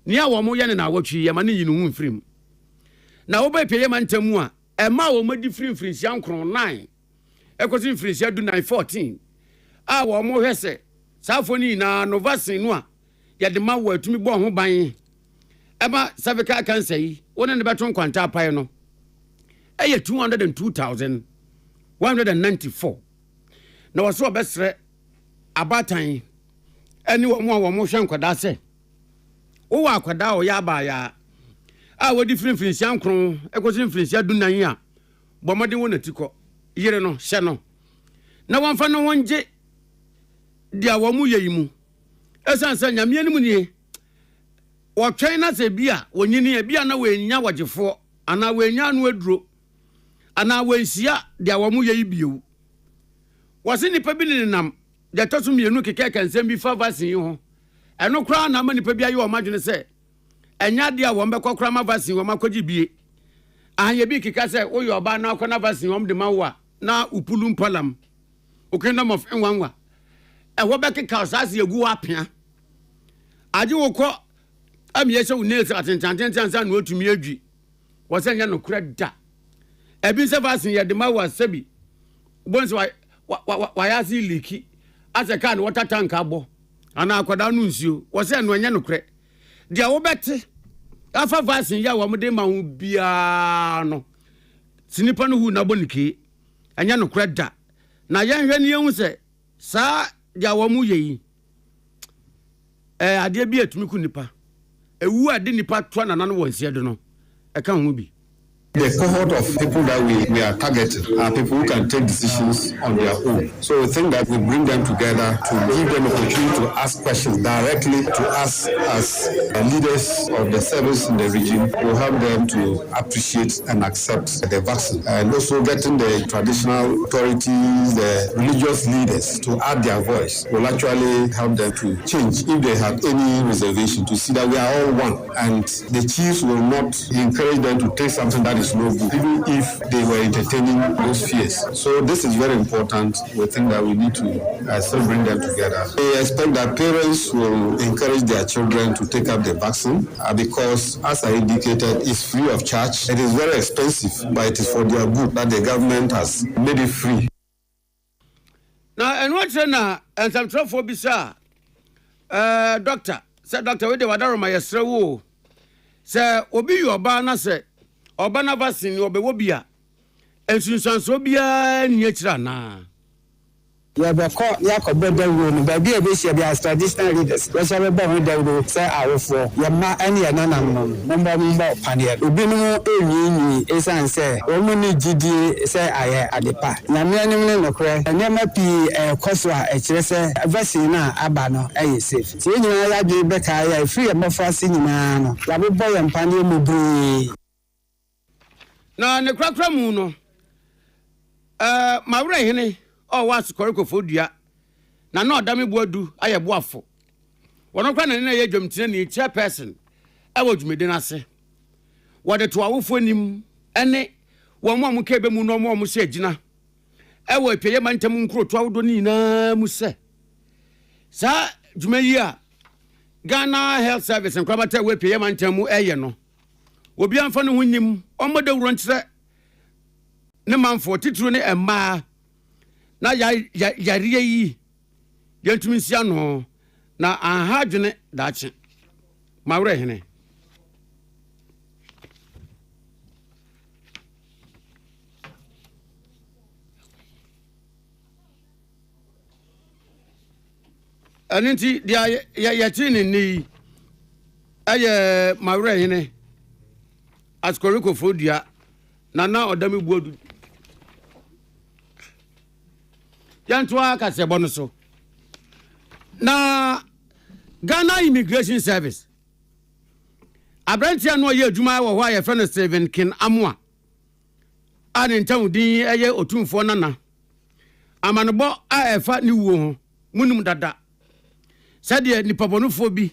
nia wo mo ye ne na awotwi ye ma ne yinu hu mfrim na wo ba peyama ntamu a ema wo madi free mfinsia nkron 9 ekosi mfinsia du 9 14 a wo mo hwese safoni na novasin no a yade ma wo atumi bo ho ban eba cervical cancer yi wona ne beton kwanta apai no eye 202,194 na waso obesre abatan eni wo mo hwe nkwada se wo wa akwada o ya ba ya a wo different finsia nkron ekosi finsia dunan a bomode wona tiko yire no hye no na wonfa no wonje dia wo mu yeyimu esansa nyame anim nie wotwen na se bia wonyini bia na wenya wagefo ana wenya no aduro ana wensia dia wo mu yeyi bio wose nipa bi nenam de toso mienu keke kansem bi fa vaccine ho eno kra na ma nipa bi aye o madwene se enya dia wo mbekokra ma vaccine wo makogi bie ahye bi kika se wo yo ba na akona vaccine wo de ma wo na upulu mpalam o kingdom of enwanwa wo bekeka osase egu apia aje wo ko amiyese wo nails atentantentan san no otumi adwi wo se nya no kura da ebi se vaccine ye de ma wo sabi bonso wa ya si liki ase kan water tank abo ana akwada no nsuo wo se no nya no kura dia wo bete afa vaccine ya wo de ma ho bia no sinipa no hu na bonike anya no kura da na yenhwe ne yehu se sa dia wo mu yeyi ade bi atumi ku nipa ewu ade nipa to na nanu wonsie do no e kan hu bi. The cohort of people that we are targeting are people who can take decisions on their own. So we think that we bring them together to give them opportunity to ask questions directly to us as leaders of the service in the region. We'll help them to appreciate and accept the vaccine. And also getting the traditional authorities, the religious leaders to add their voice will actually help them to change if they have any reservation, to see that we are all one. And the chiefs will not encourage them to take something that is no good, even if they were entertaining those fears. So this is very important. We think that we need to still bring them together. We expect that parents will encourage their children to take up the vaccine because, as I indicated, it's free of charge. It is very expensive, but it is for their good that the government has made it free. Now, and what's na and some trouble bisa doctor, said Dr. Wede Wadaro Mayesrewo, say obi your bana say Obana vaccine obewo bia ensunsanso bia nyechira na ya beko ya ko beda wo no ba bia be shia bia traditional leaders we shall be ho da wo say awofo ya ma ane ya nanam no mba pane obi no enyi esan say o mu ni gidi say aye adepa na me anim ne nokre anya ma pi koso a ekire say vaccine na aba no aye safe ti nyina ya de beka ya free ma fasi nyina no ya bo ya mpane mu bri na ne krakra mu no mawre hene o was korikofo dua na na odame boadu aye boafo wono kwa na ne ye dwomtine ne chairperson ewo dwumede na se wode to awofo nim ene wo mo amuka be mu no mo se agina ewo epeye mantem nkro to awodo ni na mu se sa dwumayi a Ghana Health Service nkrabata we epeye mantem mu eye no obi amfa no hunyim omoda wuro nkyere ne manfo titru ne emma na yariye yi yentumi sia no na ahadwene dache mawre hene aninti dia ya tini ni aye mawre hene askoriko fodia na odami buodu yanto aka se bono so na Ghana Immigration Service abrantia no ye adwuma wo ho aye friend Steven Kin Amoa ane ntam din eye otumfo nana amanebo a efa ni wo ho munum dada sade ni pabonofo bi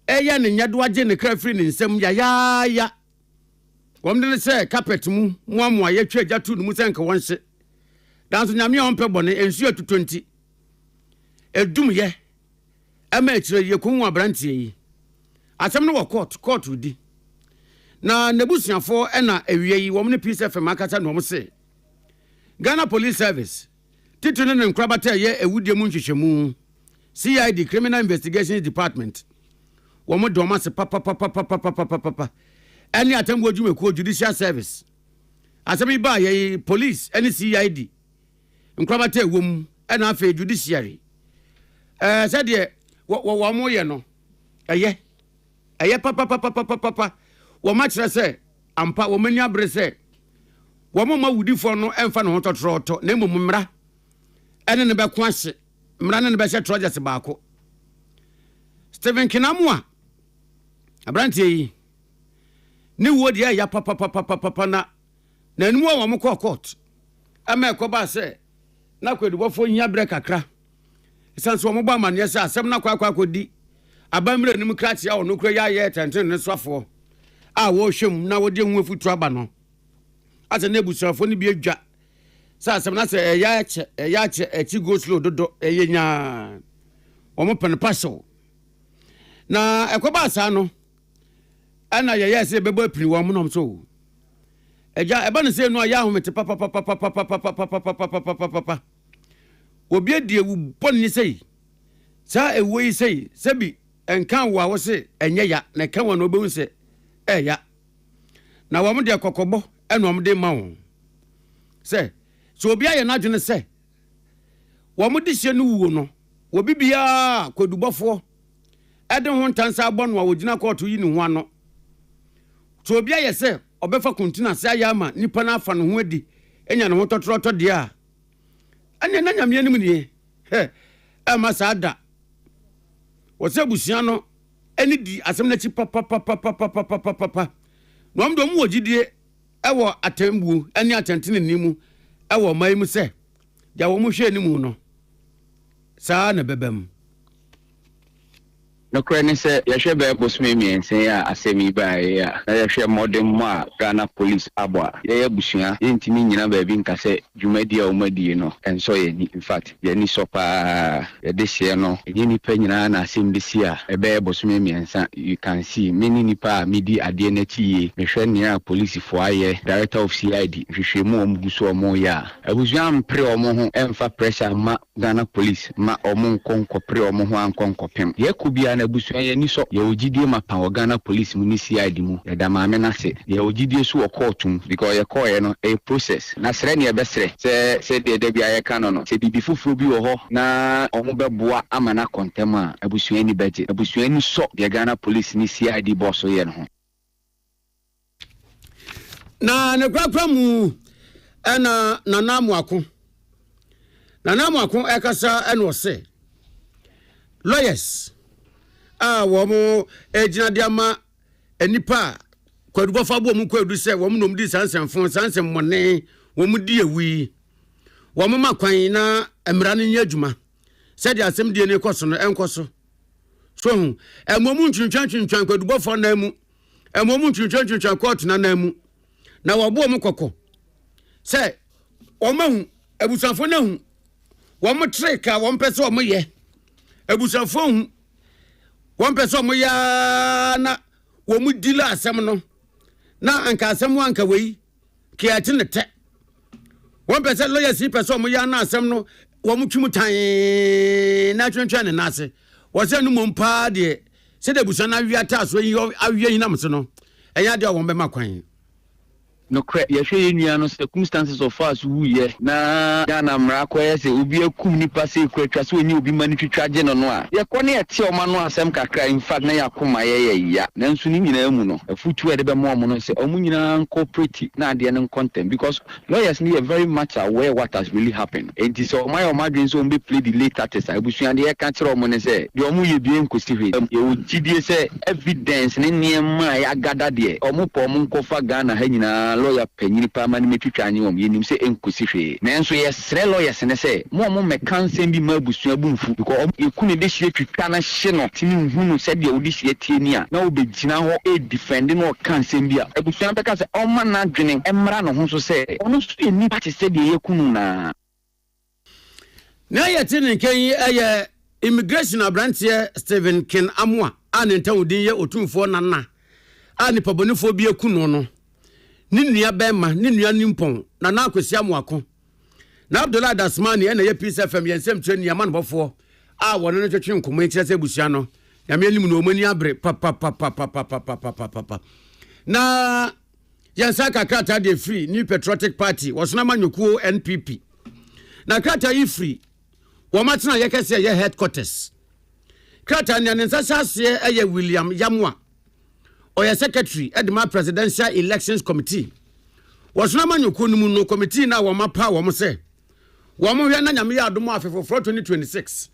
eya ne nyado age ne krafri ne nsem ya womde se carpet mu moamoa yetwa agatu no mu senka wonse danso nyame a ompe bone ensu atutu nti edum ye ama ekire ye kunwa brantie yi asem no wo court udi na nebusuafo ena ewie yi womne peace fm akata no se Ghana Police Service titu ne nkrabata ye ewudie mu nhwehwemu CID Criminal Investigations Department womo do ma se papa any atembo adwumekuo Judicial Service asemi ba ye police any CID nkrabata ewom ena afa judiciary said ye wo mo ye no eye papa wo ma kire se ampa wo mani abre se wo mo ma wudifo no emfa no hototroto na emomumra ene ne be ko ahye mra ne be hye trojes baako Stephen Kinamwa abrantie yi ni wo dia ya papa na nanu wo mo court ama ekoba se na kwadubofo nya bre kakra isanso wo mo ba mane se asem na kwakodi abamre nim krati ya ono kra ya ye tenten ne swafo a wo hwem na wo de hu afutu aba no ase na busafo ni bi adwa sa asem na se eya che echi go slow dodo eyenya wo mo pen paso na ekoba sa no ana ye se bebo apiri wo mo nom so eja eba ne se no ya ahomete papa obi adi ewu bonni sei sa ewo yi sei sebi enkan wo awo se enye ya na kan wo no obehu se ya na wo mo de kokobo eno wo mo de ma wo se so obi aye na dwene se wo mo de hye no wuo no wo bibia kwadubofo ede ho ntansa abɔ no wo gina court yi ni ho ano so obi aye se obefa kontina se ayama nipa na afa no ho adi enya no ho totroto de a anya na nyame anim nie ama sada wose busia no eni di asem na chi papa no amdo mu wogidie ewo atembu eni atentene nimu ewo mai mu se dia wo mu hwe nimu no saa na bebem no krani se yahwe be bosme miensen ya asemi ba ya na yahwe modern ma Ghana Police abwa ya busua yentimi nyina ba bi nka se dwumadi a omadi no enso ye in fact ye ni sopa ya dehye no ye ni pa nyina na asem desi a ebe bosme miensa you can see many nipa midi ade na tie mehwe ne police fo aye director of CID hwehwe mu omguso omo ya abusua mpre omo ho emfa pressure ma Ghana Police ma omo nkonko pre omo ho ankonko pem ye kubia busua ye ni so ye ogidie mapa o Ghana Police mu ni CID mu ye da maame na se ye ogidie so o courtum because ye call ye no a process na sere ne ye besere se de bia ye kan no se bibi fufuru bi wo ho na omo beboa ama na kontem a abusua ni beje abusua ni so ye Ghana Police ni CID boss ye no na ne kwakwa mu na namu ako ekasa eno se lawyers wo mo ejina diama enipa kwadubofo abo mu kwadu se wo mo nom di sansem mone wo mu di ewi wo mo makwan na emra no nya adwuma se di asem die ne koso no enkoso so emomu ntwintwan kwadubofo na mu emomu ntwintwan court na mu na wo bo mo kokko se wo mahu ebusafo na hu wo mo treka wo mpese wo mo ye ebusafo hu one person mo ya na wo mu dila asem no na anka asem wanka wei ke ati ne te one person lawyer si person mo ya na asem no wo mu twum tan na twentwa ne nase wo se no mo mpa de se de busa na wiata so yi awie yi na mse no eya de wo be makwan no cre yahwe nua no circumstances of us wu ye na Ghana mra kwa ye se obi akum nipa se kwatwa se oni obi mani twitwaje no a ye kɔ ne ete o ma no asem kakra in fact na yakoma ye ya na nso ni nyina mu no afutu ede be mo no se omu nyina cooperate na ade ne content because lawyers ni are very much aware what has really happened and so my madwin so mbe play the late artist abusua de ye ka kire o mo ne se de omu ye bie nkosi hwe ye ogidie se evidence ne niema ya gada de omu po omu nkofa Ghana ha nyina lawyer panyini pa ma ne metwitwa anye wom yenim se enkosi hwe nanso yesre lawyers ne se mo me kanse bi ma busua bumfu because ekunu de hye twitwa na hye no tini hunu se de odi hye tie ni a na obegyina ho e defend no kanse bi a ebusua beka se oma na dwene emra no ho so se ono so eni party se de yekunu na yetini nken eye immigration abrantie Stephen Ken Amwa ane ntawudin ye otumfo nana ane pabonifo bi ekunu no ni nua bema ni nua nimpon na na akwesi amoako na Abdullah Dasmani ene ye Peace FM yensem tire ni ama nbofo a wono no twetwe nkomo ekire se busua no ya me anim no omani abre pa na yansa kakrata de free New Patriotic Party wasona manyokuo NPP na krata yi free womatena yekese ye headquarters krata ne nsasase eye William Yamwa oya secretary edema presidential elections committee wasona manyokuo no mu no committee na womapa womse womohwe na nyame ya adomo afefofro 2026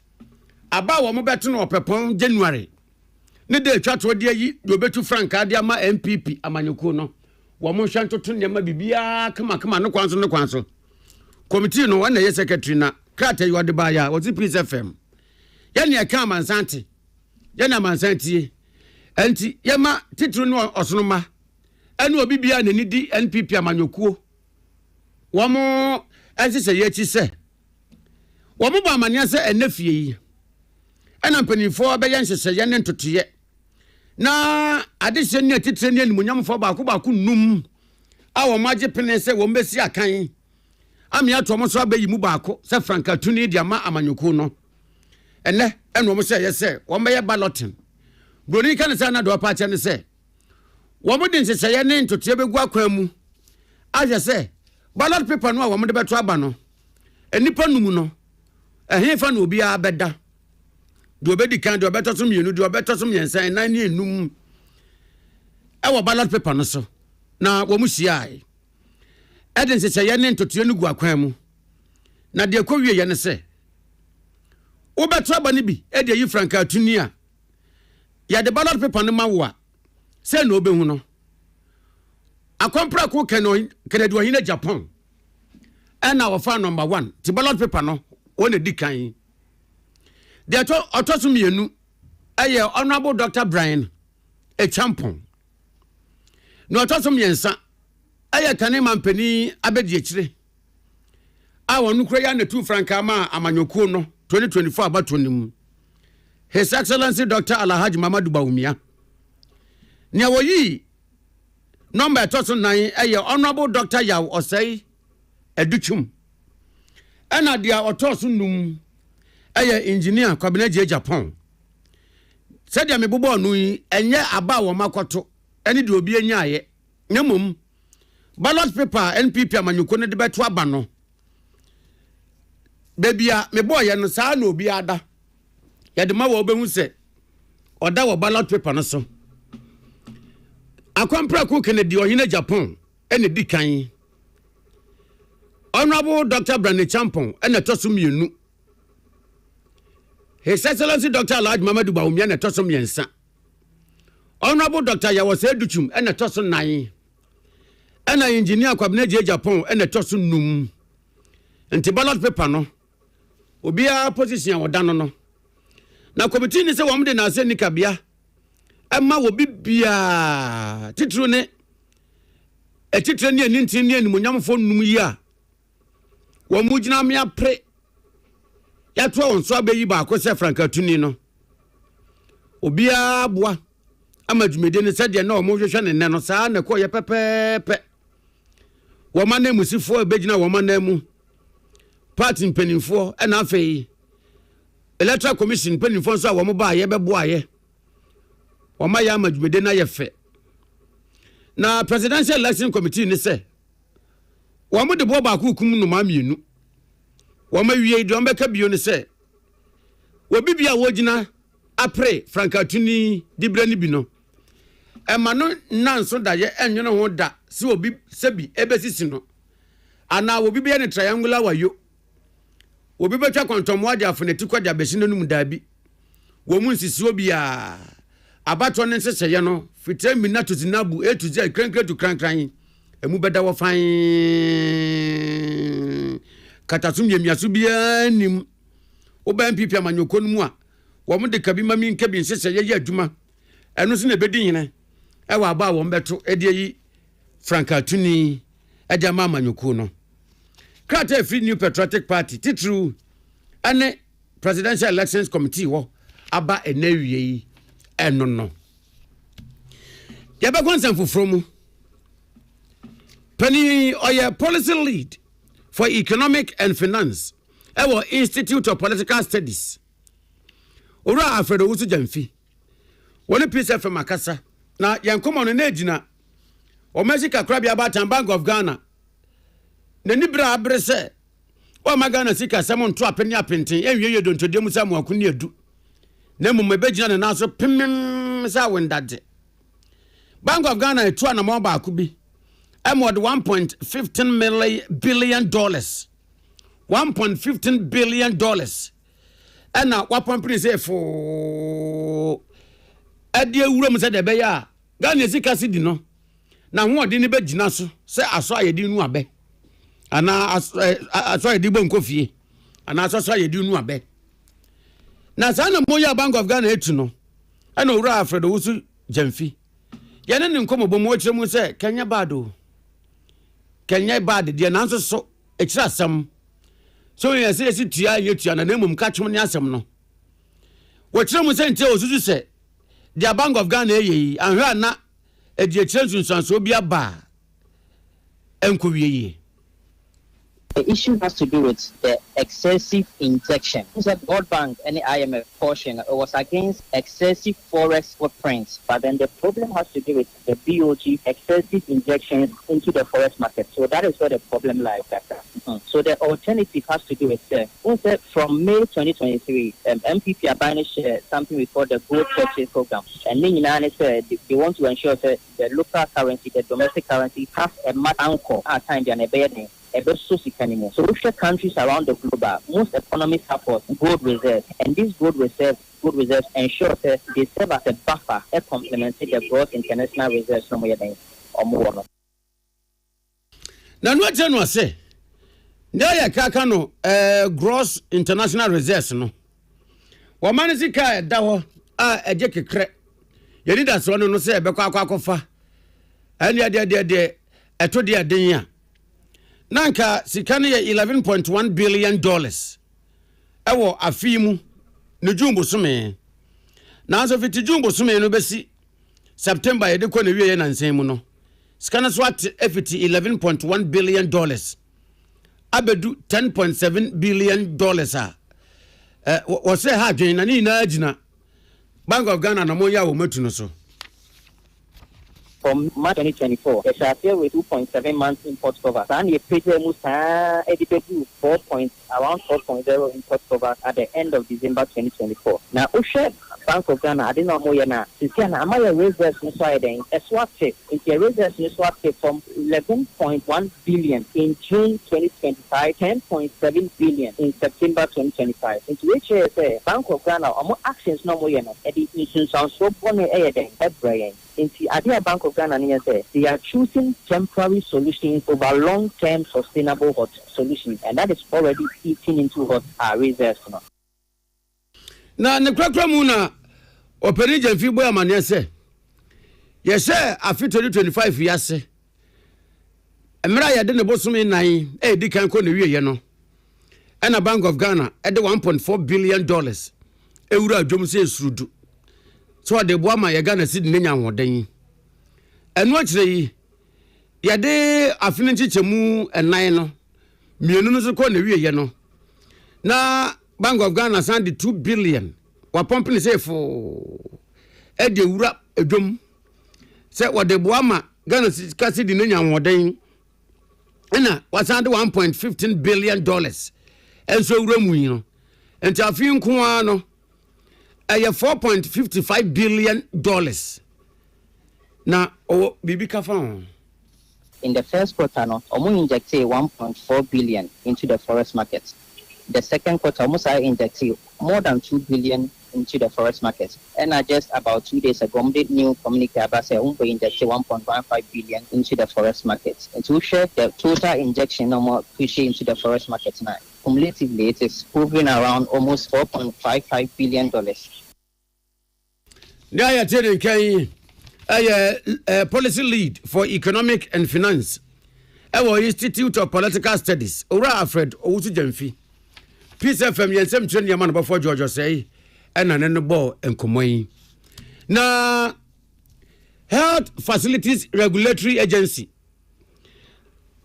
aba womo beto no opepon January ne de twato de yi de obetu franka de ama MPP amanyokuo no womo hwa ntoto nyama bibia kama no kwanso committee no wana ye secretary na krata yi ode ba ya wozi Peace FM yani aka amansante yana mansantie enti yema titru no osonoma enu obibia na nidi NPP amanyokuo womo ensese ye chi se womo ba amania se enafie yi ena mpanifo be ye nsese ye ne ntotoye na adehye ne titre ne animunyamfo baako num a womo age pene se womo besi akan ami ato so abayi mu baako se franka tuni dia ma amanyokuo no ene eno mo se ye se womo ye balloting broni kan se na do pa che ne se womo din nsese ye ne ntotoye begu akwan mu aje se ballot paper no a womo de beto aba no enipa num no ehefa na obi a beda do obedi kan do obeto so mienu do obeto so yensan na ne enum e wo ballot paper no so na wo musia ai edin se ye ne ntotoye no gu akwan mu na de kowie ye ne se wo beto aba ne bi e de yi franka tuni a ya de ballot paper no ma wo a se na obehu no akompra ko Kennedy ohine Japan ena ofa number 1 ti ballot paper no one dikan de otoso mienu eye honorable Dr. Brian Echampon no otoso miensa eye kane mampani abedi ekire a wonu kura ya na 2 franka ma amanyokuo no 2024 abatonim His Excellency Dr. Alhaji Mamadu Bawumia ne woyi number toso 9 eye honorable Dr. Yaw Osei Educhum ena dia otoso num eye engineer Kwabenaje Japan said ya mebobo nu yi enye aba wo makoto ene de obi anya aye nyamom ballot paper NPP amanyuko ne de beto aba no bebia mebo ye no saa na obi ada ya de ma wo obehu se oda wo ballot paper no so akompra ko Kennedy ohine Japan ene dikan Honorable Dr. Brian Champon ene toso mienu His Excellency Dr. Alhaji Mamadu Bawumia ene toso miensa Honorable Dr. Yawose Duchum ene toso 9 ene engineer Kwabenaje Japan ene toso num enti ballot paper no obia position wodano no na committee ni se wo mde na ase nikabia ema wo bibia titru ne etitru ne anintin ne animunyamfo num yi a wo mugina me apre ya to won so abayi ba ko se franka tuni no obia boa amadwumede ne se de na wo hwehwe ne ne no saa na ko ye pepepe wo mane musifo abegina wo mane mu party mpanimfo na afei electoral commission mpanimfo so a wo mo ba ye beboa ye wo ma ya amadwumede na ye fe na presidential election committee ni se wo mo de bo ba ku kum no ma mienu wo ma wie de ombeka bio ni se wo bibia wo gina apre frankatuni dibrani bi no e ma no nanso da ye enwene ho da se obi sebi ebesisi no ana wo bibia ne triangular wayo wo bibetwa kwantomo ade afoneti kwade abesi nanum dabi wo mu nsisi obi abato ne nsese ye no fitre minato zinabu A to Z krenkre to krankran emu beda wo fine katasum yemiaso bia nim oba MPP amanyoko no mu a wo mo de kabi mami nkabi nsese ye adwuma eno so na bedi hene e wa ba wo mbeto e de yi Franka Tuni e de ma amanyoko no krata free New Patriotic Party titru ane Presidential Elections Committee wo aba enawie yi eno no ya ba kwansan foforo mu Penny Oya policy lead for economic and finance our Institute of Political Studies ora Alfredo Wusu Jamfi woni Peace FM akasa na yankomo no na agina o Mexico krabia Batan Bank of Ghana na nibra abrese o magana sika samon to apeni apenten enwie dontode mu samu akuni adu na mum ebegina na so pim sa wendade Bank of Ghana etu anamo ba akubi amod $1.15 billion. $1.15 billion. And now what company say for at the room said the beya Ghana sika sidi no na ho odi ne begina so say aso ayedi nu abe ana aso ayedi bon kofie ana aso ayedi nu abe na sa na moya Bank of Ghana etu no ana owura Alfredo Wusu Jamfi yene ne nkomo bomo akire mu say Kenya bado Kenya bad de nanso so ekira asem so ye say tua yetua na nemum ka twom ne asem no wo kire mu say ntie osusu say the Bank of Ghana eyi anhwa na edi ekire sunsanso obi aba enkowie. The issue has to do with the excessive injection. The World Bank and the IMF portion was against excessive forex footprints, but then the problem has to do with the BOG excessive injections into the forex market. So that is where the problem lies. So the alternative has to do with from May 2023, MPP are banished something we call the gold purchase program, and then they want to ensure that the local currency, the domestic currency, has a much anchor at time than a bedding. So Russian countries around the globe, most economies have gold reserves, and these gold reserves ensure that they serve as a buffer that complements the gross international reserves from where they or more. Now, what you say? There you gross international reserves no. Wa manisi ka dawo a eje kekre. Ye need as one no say be kwa akwafa. Ani ade eto de aden ya. Nanka sikane ye $11.1 billion. Ewo afimu no jumbo some. Na so fiti jumbo some no besi September ye de ko na wie ye nansen mu no. Sikana so at efiti $11.1 billion. Abedu $10.7 billion a. Was say ha dwen na ni na agina Bank of Ghana na mo ya wo matu no so. From March 2024, they shall appear with 2.7 months import cover. And you pay them around 4.0 import cover at the end of December 2024. Now, Ushe Bank of Ghana, I didn't know more now. Since I'm a reserves inside a swap tape. It's a reserves in swap tape from 11.1 billion in June 2025, 10.7 billion in September 2025. Into which Bank of Ghana, more actions no more now. And the issues are so funny, Brian. In the idea Bank of Ghana, they are choosing temporary solutions over long-term sustainable solutions, and that is already eating into what our reserves now. Na ne kwakwa mu na operi Jamfi boy amane se ye se afi 2025 yase emra ya de ne bosumi nan di kan ko ne wiye no and a Bank of Ghana at the $1.4 billion ewura adwom se surudu so de boa ma ye Ghana sid ne nya hoden eno akire yi ye de afini chichemu enan no mienu no so ko ne wiye no na Bank of Ghana send $2 billion wa pumping say for e de wura adwom say what de boa ma Ghana sid ne nya hoden ena wa send $1.15 billion enso wura mu yi no enti afi nko no $4.55 billion. Now, Bibi Kafan. In the first quarter, Omu injected $1.4 billion into the forest market. The second quarter, almost I injected more than $2 billion into the forest market. And just about 2 days ago, the new communique about say inject 1.15 billion into the forest market. And to share the total injection no more push into the forest market now. Cumulatively, it is hovering around almost $4.55 billion. There are policy lead for economic and finance. Our Institute of Political Studies. Ora Alfred Owusu Jamfi. Peace FM yensem tren yaman before George say and an ball and komoyi. Na Health Facilities Regulatory Agency.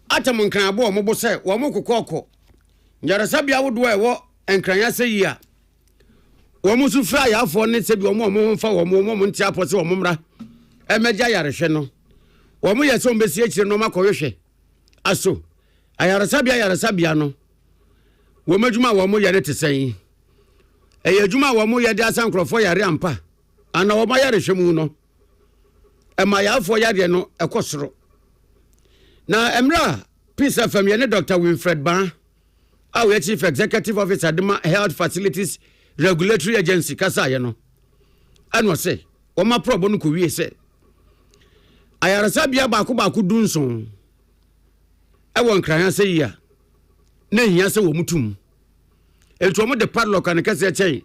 Atamun kan abo mo say wo mo kokoko. Nyaresabia wodwo ewo enkranya say ya. Wo mo su fra ya afo ne se bi wo mo mfa wo mo ntia pose wo mo mra. Emeja yarehwe no. Wo mo yeso mbesi akire no makohwehwe. Aso ayarasabia no wo madwuma wo mo yare tesɛn adwuma wo mo yade asankrofo yare ampa ana wo ma yare hwemu no emayafo yare no ekosoro na emra Peace FM ye ne Dr. Winfred Ban our Chief Executive Officer Dema Health Facilities Regulatory Agency kasa ye no ano se wo ma probo no ko wie se ayarasabia baako dunson ewo nkran ase yia na hia se wo mutum etu mo de padlock an kase chen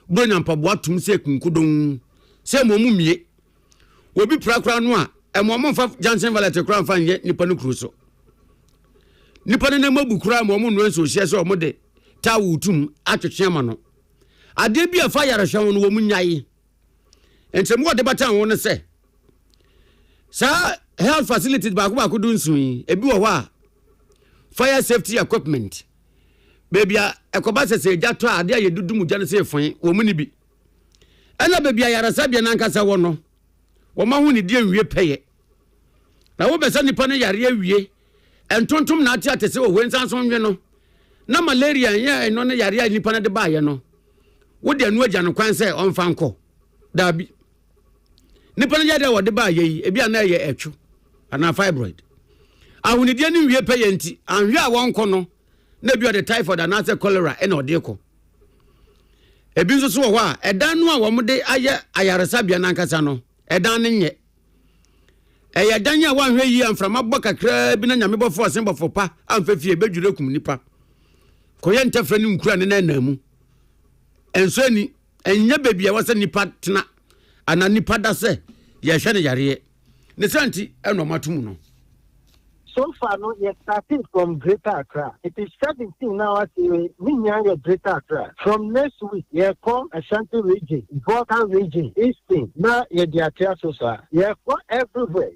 bronya mpaboa tum se kunkudon se mo mumie obi prakra no a emo mo fa Johnson Valet kra mfa nye nipa no kruso nipa ne mabu kra mo mo no so hie se o mo de tawo tum atwetwe ma no ade bi afa yare hwe no wo munyaye ente mo de batan wo ne se sa health facilities baako dunsun ebi wo wa fire safety equipment baby ekoba sese jato ade aye dudu mu jane se fon wo mu ni bi ena baby ayarasabia nankasa wo no wo ma hu ni die nwie peye na wo besa nipa ne yare awie entontom na ate atese wo wensanso nwe no na malaria ye no ne yare nipa ne de ba ye no wo de anu agya no kwan se onfa nko dabi nipa ne yare wo de ba ye ebi ana ye etwu ana fibroid ahunidie ni wie peye nti anhwe a wonko no na bi o de typhoid and ase cholera e na odeko ebi nso so wo a edan no a wo de aye ayaresabia nankasa no edan ne nye edan ya wanhwe yi amframa bɔ kakra bi na nyame bɔfo asen bɔfo pa amfafie bedwure kum nipa koye ntafra ni nkura ne na mu enso ni enya bebia wase nipa tena ana nipa da se ye hwe ne yare ne santi eno matum no. So far, no, you're starting from Greater Accra. It is 17 now. We your Greater Accra. From next week, you come Ashanti region, Balkan region, Eastern. Now you're the Atiasosa. You come everywhere.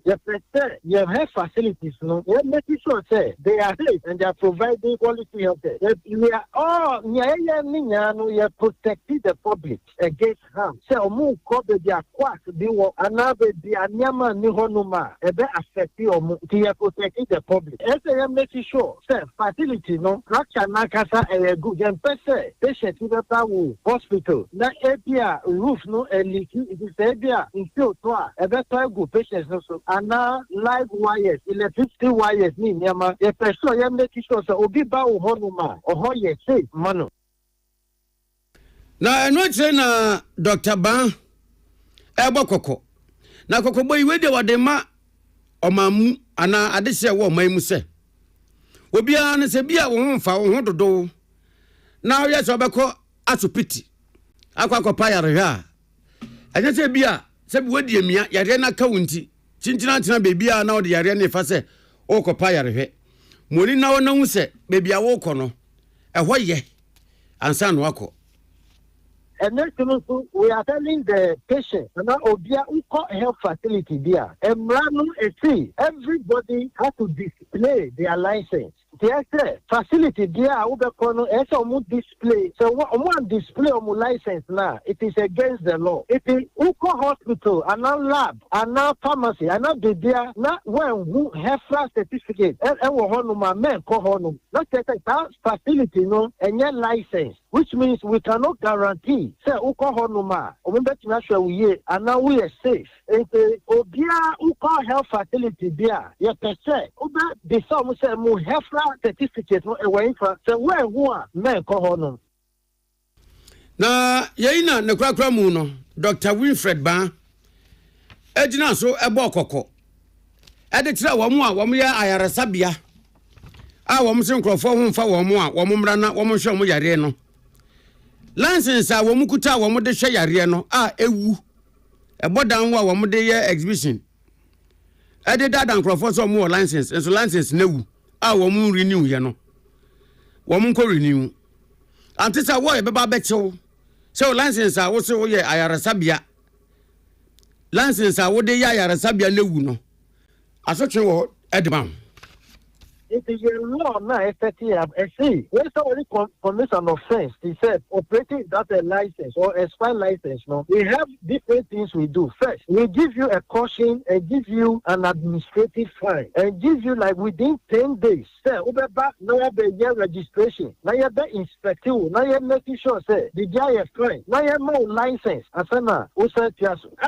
You have facilities. No, you making sure say they are safe and they are providing quality health care. We are all you protecting the public against harm. So move cover their quack. They will another the anyama nihonuma. Ebe affect you. You protecting the public. SAM making sure, say, facility, no, fracture nakasa a good and pese, patient in the hospital. Na area roof, no, a leaky, it is area in field toa, a better good patients, no, so, and now live wires, electricity wires, ni, yama, a person, yam making sure, so, obi ba o honuma, or hoye, say, mano. Na, no, na Dr. Ban, ebo koko. Na koko boy, we de wadema, omamu ana adese wo mamu se obia ne se bia wo mfa wo dodo na wo yeso beko asopiti akwakopa yare ha anya se bia se bi wodi emia yare na ka wunti chinchina ntena bebia na wo de yare ne fa se wo kopa yare hwe moni na wo na hu se bebia wo kɔ no ɛhɔ ye ansa no akɔ. And next we are telling the patient, Obia health facility there. And everybody has to display their license. Yes, facility there, display. So one display of license now, it is against the law. It is Uko hospital, and now lab, and now pharmacy, and now the there, not when who have fast certificate, and men call not that facility, no, and your license, which means we cannot guarantee. Say Uko honuma, and now we are safe. It is Obia Uko health facility there. Yes, say, Uba, the some say, mu have certificate no away for so where who are men call na yeina ne kwakra mu no Dr. Winfred Ban ejina so ebo kokko ede kira wo mu a wo ye ayaresabia a wo mu se nkrofo ho mfa wo mu a wo mu mra na wo mu hwe mu yare no license a wo mu kuta wo mu de hwe yare no a ewu ebodan wo mu de ye exhibition ede dada nkrofo so mu license enso license na ewu a wo mu renew ye no wo mu ko renew antisa wo ye beba bechew so license a wo se wo ye ayaresabia license a wo de ye ayaresabia na ewu no asotwe wo edman it is a law now, see, when somebody commits an offense, he said, operating without a license or expired license, no, we have different things we do. First, we give you a caution and give you an administrative fine and give you like within 10 days. Say, now you have your registration, now you have inspecting, now you are making sure, say, the guy is fine, now you have no license. I said, no, and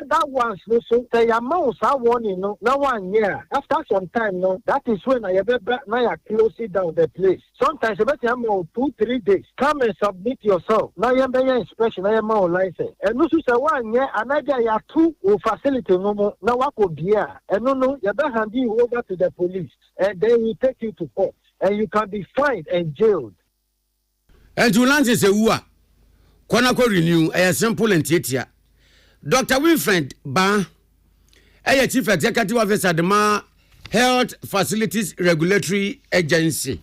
that one, so say, amount I want, you know, now 1 year. After some time, no, that is when I have now you close it down the place. Sometimes you better have 2-3 days. Come and submit yourself. Now you have your inspection, now you have your license. And no say 1 year, another year 2 will facilitate no more. Now what could be here? And no, you better hand you over to the police. And then we take you to court. And you can be fined and jailed. And to land is a wua. Konako renew a simple and tietia. Dr. Winfred Ban, a chief executive officer the ma Health Facilities Regulatory Agency.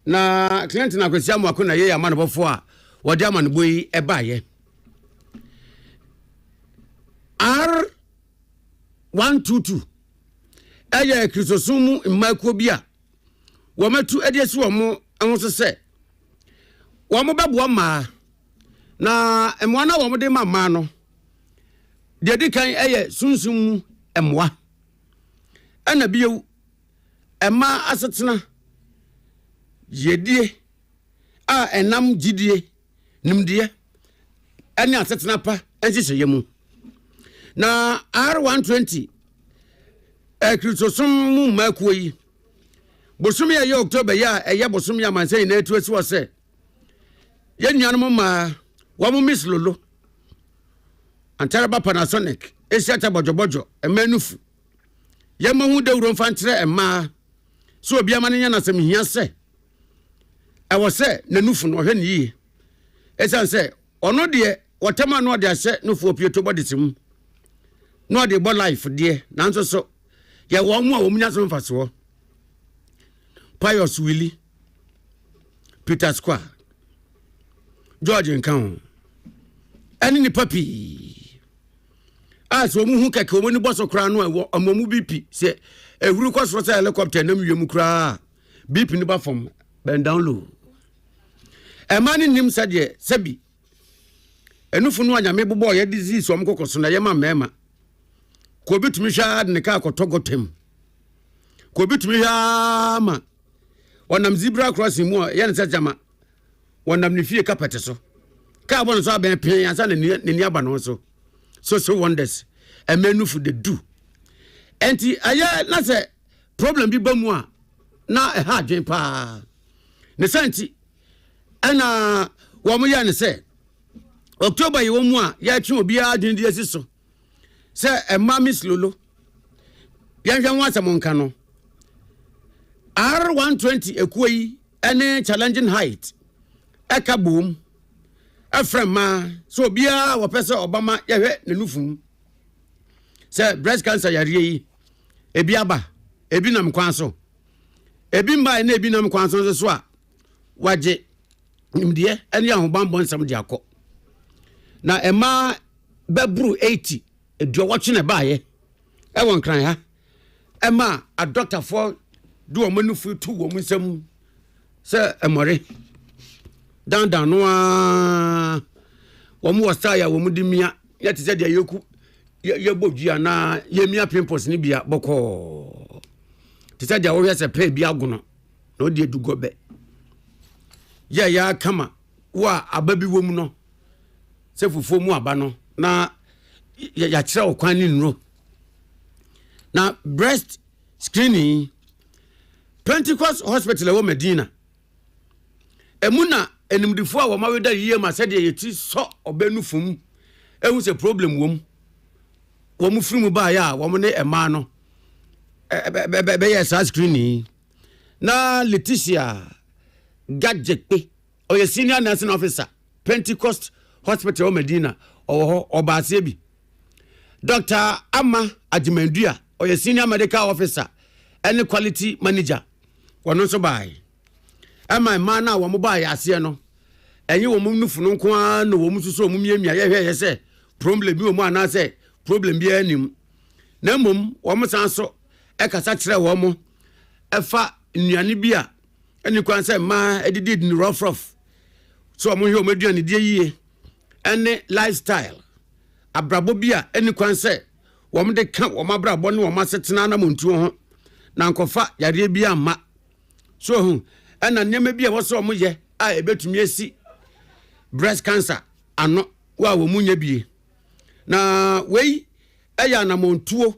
Na client na kwesi amu akuna ye amana bofo a wode amana boyi ebaye. R122 eye krisosumu mmakuo bi a wo metu ediesi wo mo enwo se wo mo bebo ma na emwana wo mo de mama no de dikan eye sunsun emwa ana biyu ema asetena yedie a enam gidie nimdie ene asetena pa enhihye mu na R120 ekrisosom mu makuo yi bosum ye October ya eye bosum ya manse na etu esi wo se ye nuanom ma wo mu Miss Lolo Antaraba Panasonic esiata bojobojo emanufu yema hu de wuro mfantre ema so obi amane nya nasem hia se e wo se nanufu no hwe ne yi esan se ono de wotema no de ahye nufu opieto bodetim no de bo life de nanso so ye wo mu a wo munya so mfaso Pius Willie Peter Square George Nkan ani ni papi so mu hu keke omo ni boso kra no amomu BP se ehuru kwaso se helicopter na mwiem kra BP ni ba fom ben down low e mani nim sade sebi enufu no anyame bobo ye disease om kokoso na ye ma mema ko bitumi hwa de ne ka kotogotem ko bitumi hwa ma wonam zebra crossing mu ye ne se jama wonam ne fie kapete so ka bon so aben pen ansa ne ni aba no so wonders a menu for the do enti aya na se problem bi ba mu a na e ha dwen pa ne santi ana wo mu ya ne se October yi wo mu a ya twe obi a dwen di esi so se e ma Miss Lolo ya hwan wasam nka no R120 ekuyi ene challenging height eka boom Efrema so bia wo pese Obama yehwe ne nufum se breast cancer yare yi ebi aba ebi nam kwan so ebi mba na ebi nam kwan so a waje nimdie ene ahobambo nsam de akọ na ema bebru 80 edu woche ne baaye e won kran ha ema a doctor for do omanufu tu wo musam se emore down no wo mu wasta ya wo mu dimia ya tise de yeku ye bodua na ye mia pimples ni bia boko tise de wo hwese pe bia gono na odi edugobe ya kama wa ababi wo mu no se fufuo mu aba no na ya kire okwan ni nro na breast screening Pentecost Hospital wo Medina emuna enimdifo a woma weda yie ma se de yeti so obenu fum ehu se problem wom firim ba ya wom ne ema no be yes screen na Leticia Gadjekpe oye senior nursing officer Pentecost Hospital Medina Obase bi Dr. Amma Ajimendua oye senior medical officer and quality manager wono so bai ama man na wo mo bai ase no enye wo mu nufu no nko an no wo mu suso mu miamia ye hwe ye se problem bi wo mu ana se problem bi anim na mom wo mo san so e kasa kire wo mo efa nnuane bi a eni kwan se ma edidi ni rough so mo hwe o meduane die yie ene lifestyle abrabo bi a eni kwan se wo mo de ka wo ma brabo ne wo ma setena na montuo ho na nkofa yare bi amma so hu ena nyeme bi a wo so mo ye a ebetumi esi breast cancer ano wa wo munya bie na wei eya na montuo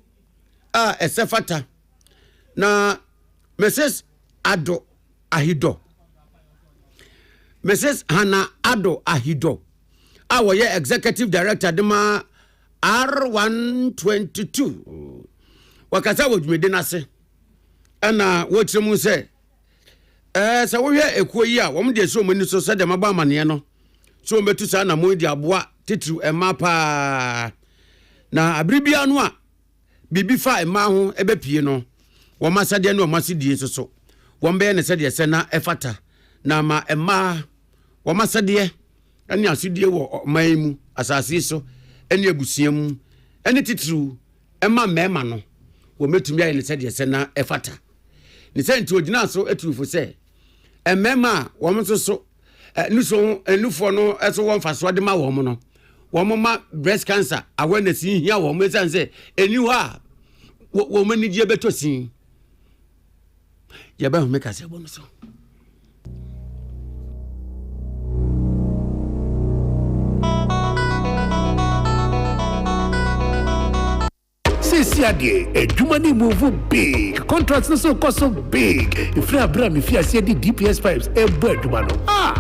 a esefata na Mrs. Ado Ahido Mrs. Hannah Ado Ahido our executive director dema R122 wakasa wodwumede nase ana wotremu se se wo hwe ekuo yi a wo mde so mani so se de maba amane no so metu sa na mo di aboa titru ema pa na abribia no a bibi fa ema ho ebepie no wo masade no masidie so wo mbe ne se de se na efata na ma ema wo masade ene asudie wo maimu asase so ene abusiam ene titru ema mema no wo metumi aye ne se de se na efata ni se nti ogina so etufu se emema wo mso so nuso enufo no eso wo mfaso de ma wo mo no wo mo ma breast cancer awareness hia wo mo se eni ha wo mani die betosin ya ba me ka se bo no so Siadie, Jumani move big. Contracts no so cost so big. If you have me fear see the DPS pipes, a bird mano.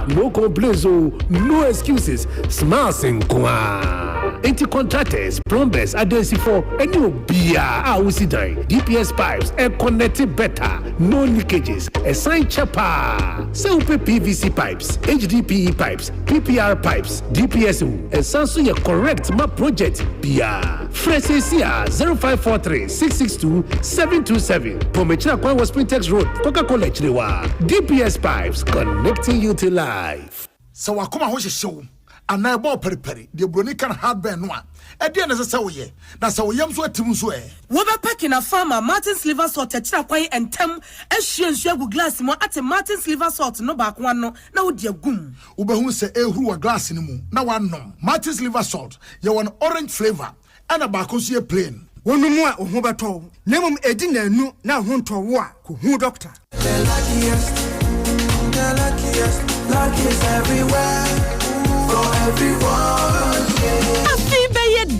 No complaints, no excuses. Smiles and kwa. Anti-contractors, plumbers, agency for any beer. We see die. DPS pipes, a connected better. No leakages. A sign chapa. So PVC pipes, HDPE pipes, PPR pipes, DPSO, and Sansu your correct my project. Beer. Fresh ACR 0543-662-727. Pomechina Kwan was Sprintex Road, Coca-Cola Chilewa. DPS pipes connecting you to life. So I come out show. And I bought peri the Bronican hardware no. At the end of the say, that's how yam so timswe. Weber packing a farmer, Martin's liver salt, Chinaquay and Tem, as she and Shagu glass more at a Martin's liver salt, no back one no, now dear goom. Uber who say, who a glass in the moon, now one no. Martin's liver salt, you want orange flavor, and a bacosia plain. One more or Hobato, Lemon Edina no, now home to war, who doctor. The luckiest everywhere.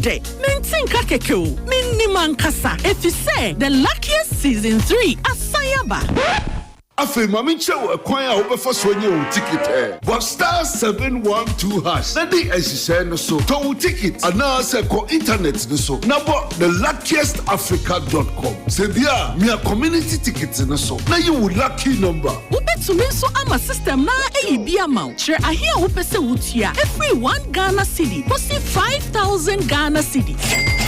Day, Mintin Kakeko, Miniman Kasa. If you say the luckiest season 3 Asayaba. Afe mami chewo ekwan a wo so nye wo ticket but star 712 hash na di esise no so to wo ticket ana se ko internet no so na bo thelluckiestafrica.com se bia me community ticket no so na you wo lucky number wo betumi so ama system na eyi bia ma chere ahia wo pese wutia every 1 Ghana cedi posi 5,000 Ghana cedi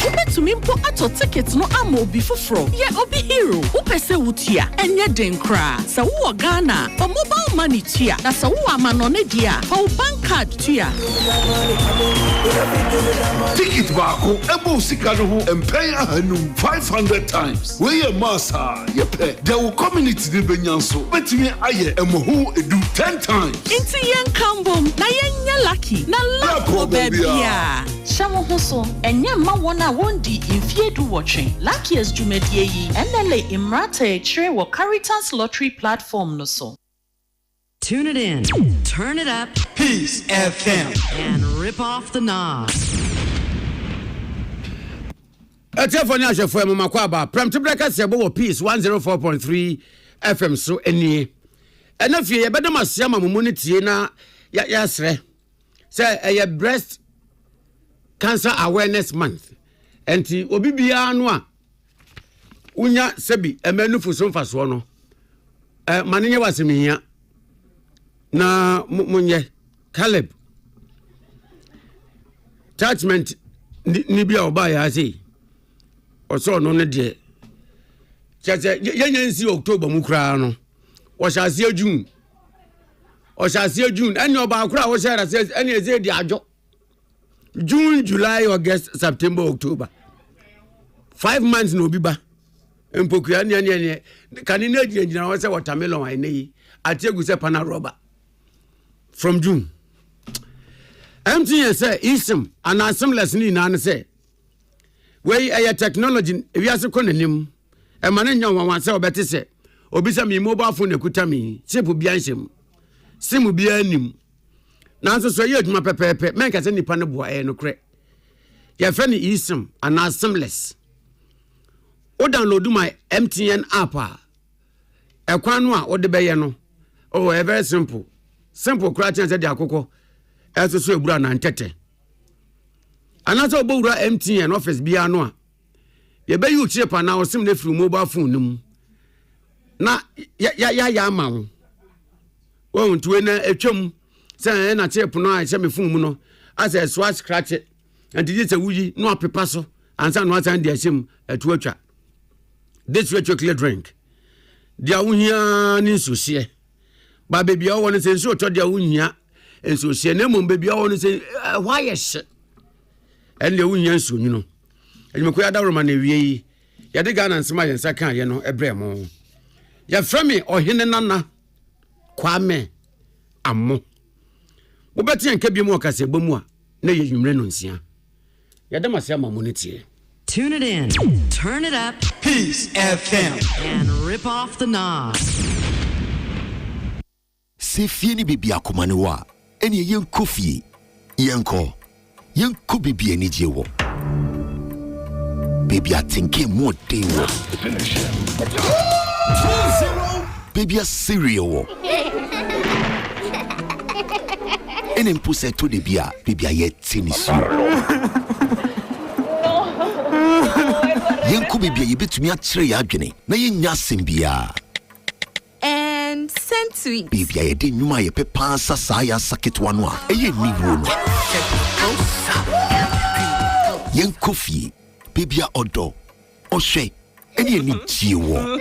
wo betumi mpo ato ticket no ama obi foforo ye obi hero wo pese wutia enye den kra sa wo Ghana for mobile money tia na sa wo amanone dia for bank card tia ticket baako ebo sika no ho empay ahanum 500 times we ye massa ye pay there will community de benyanso betimi aye emohu edu 10 times inti yen kambom na yen lucky na luck bebia shamo hoso enye ma wona wondi infiedu watching luckiest jumedie yi enele imrata chire wo Caritas lottery platform no so. Tune it in, turn it up, Peace FM, and rip off the knob. Telefone ashefo em makwa ba premte breakers yebo wo Peace 104.3 FM so eni enafie ye bedam asiama mumuni tie na yes, say a breast cancer awareness month. Enti obi bia no a unya sebi emenu fuso mfaso no manenye wasemihia na munye Caleb attachment ni bia oba ya sei oso no ne de chese yenyensi October mu kra no wo hyase June eni oba akura wo share say eni eze di ajo June, July, August, September, October. 5 months no biba. Empokua ni kanina jinjina wo say watermelon wa nei. Atiegu say pana rubber. From June. MTN say ism and assembly ni na say. We a technology we ase konanim. E mane nya wan say obete say. Obi say me mobile phone ekuta me. Chip bia nsem. Sim bia anim. Nanso so ye adwuma pepepe menka se nipa ne boa no kre ye fe ni ism and seamless o download my MTN app e kwan no a o de beye no oh very simple kra chen se de akoko eso so ebura na ntete anaso obura MTN office bia no a ye be you chip na o sim na free mobile phone num na ya ma wo ntuwe na etwam say na chip no a se me fun mu no as a swatch scratch and did say wuyi no apepa so ansa no asan de ahyem atu atwa this chocolate drink dia wuhia ni nsohie ba baby o won say nso to dia wuhia nsohie na mom baby o won say why yes and the wuhia nsohie no anyimko ya dawro ma na wie ya de Ghana nsema ye nsa kan ye no ebre mo ya frame ohene nana Kwame Amo Ubeti enke bi mu okase bomu a na ye yumre no nsia. Ya dem ase amamoniti. Tune it in. Turn it up. Peace FM. And rip off the knob. Se fie ni bibi akoma ne wa. Ene yenko fie. Yenko bibi ani je wo. Baby atinke mo dey wo. Finish him. Baby a cereal wo. En impose to de bia bibia ye tinisu yenko bibia ye betumi a kire ya adwene na ye nya sembia and sent sweet bibia ye de nwuma ye pepa sasa ya saketwa no a eye niwo no yenko fie bibia odo ohwe ene ni jiwo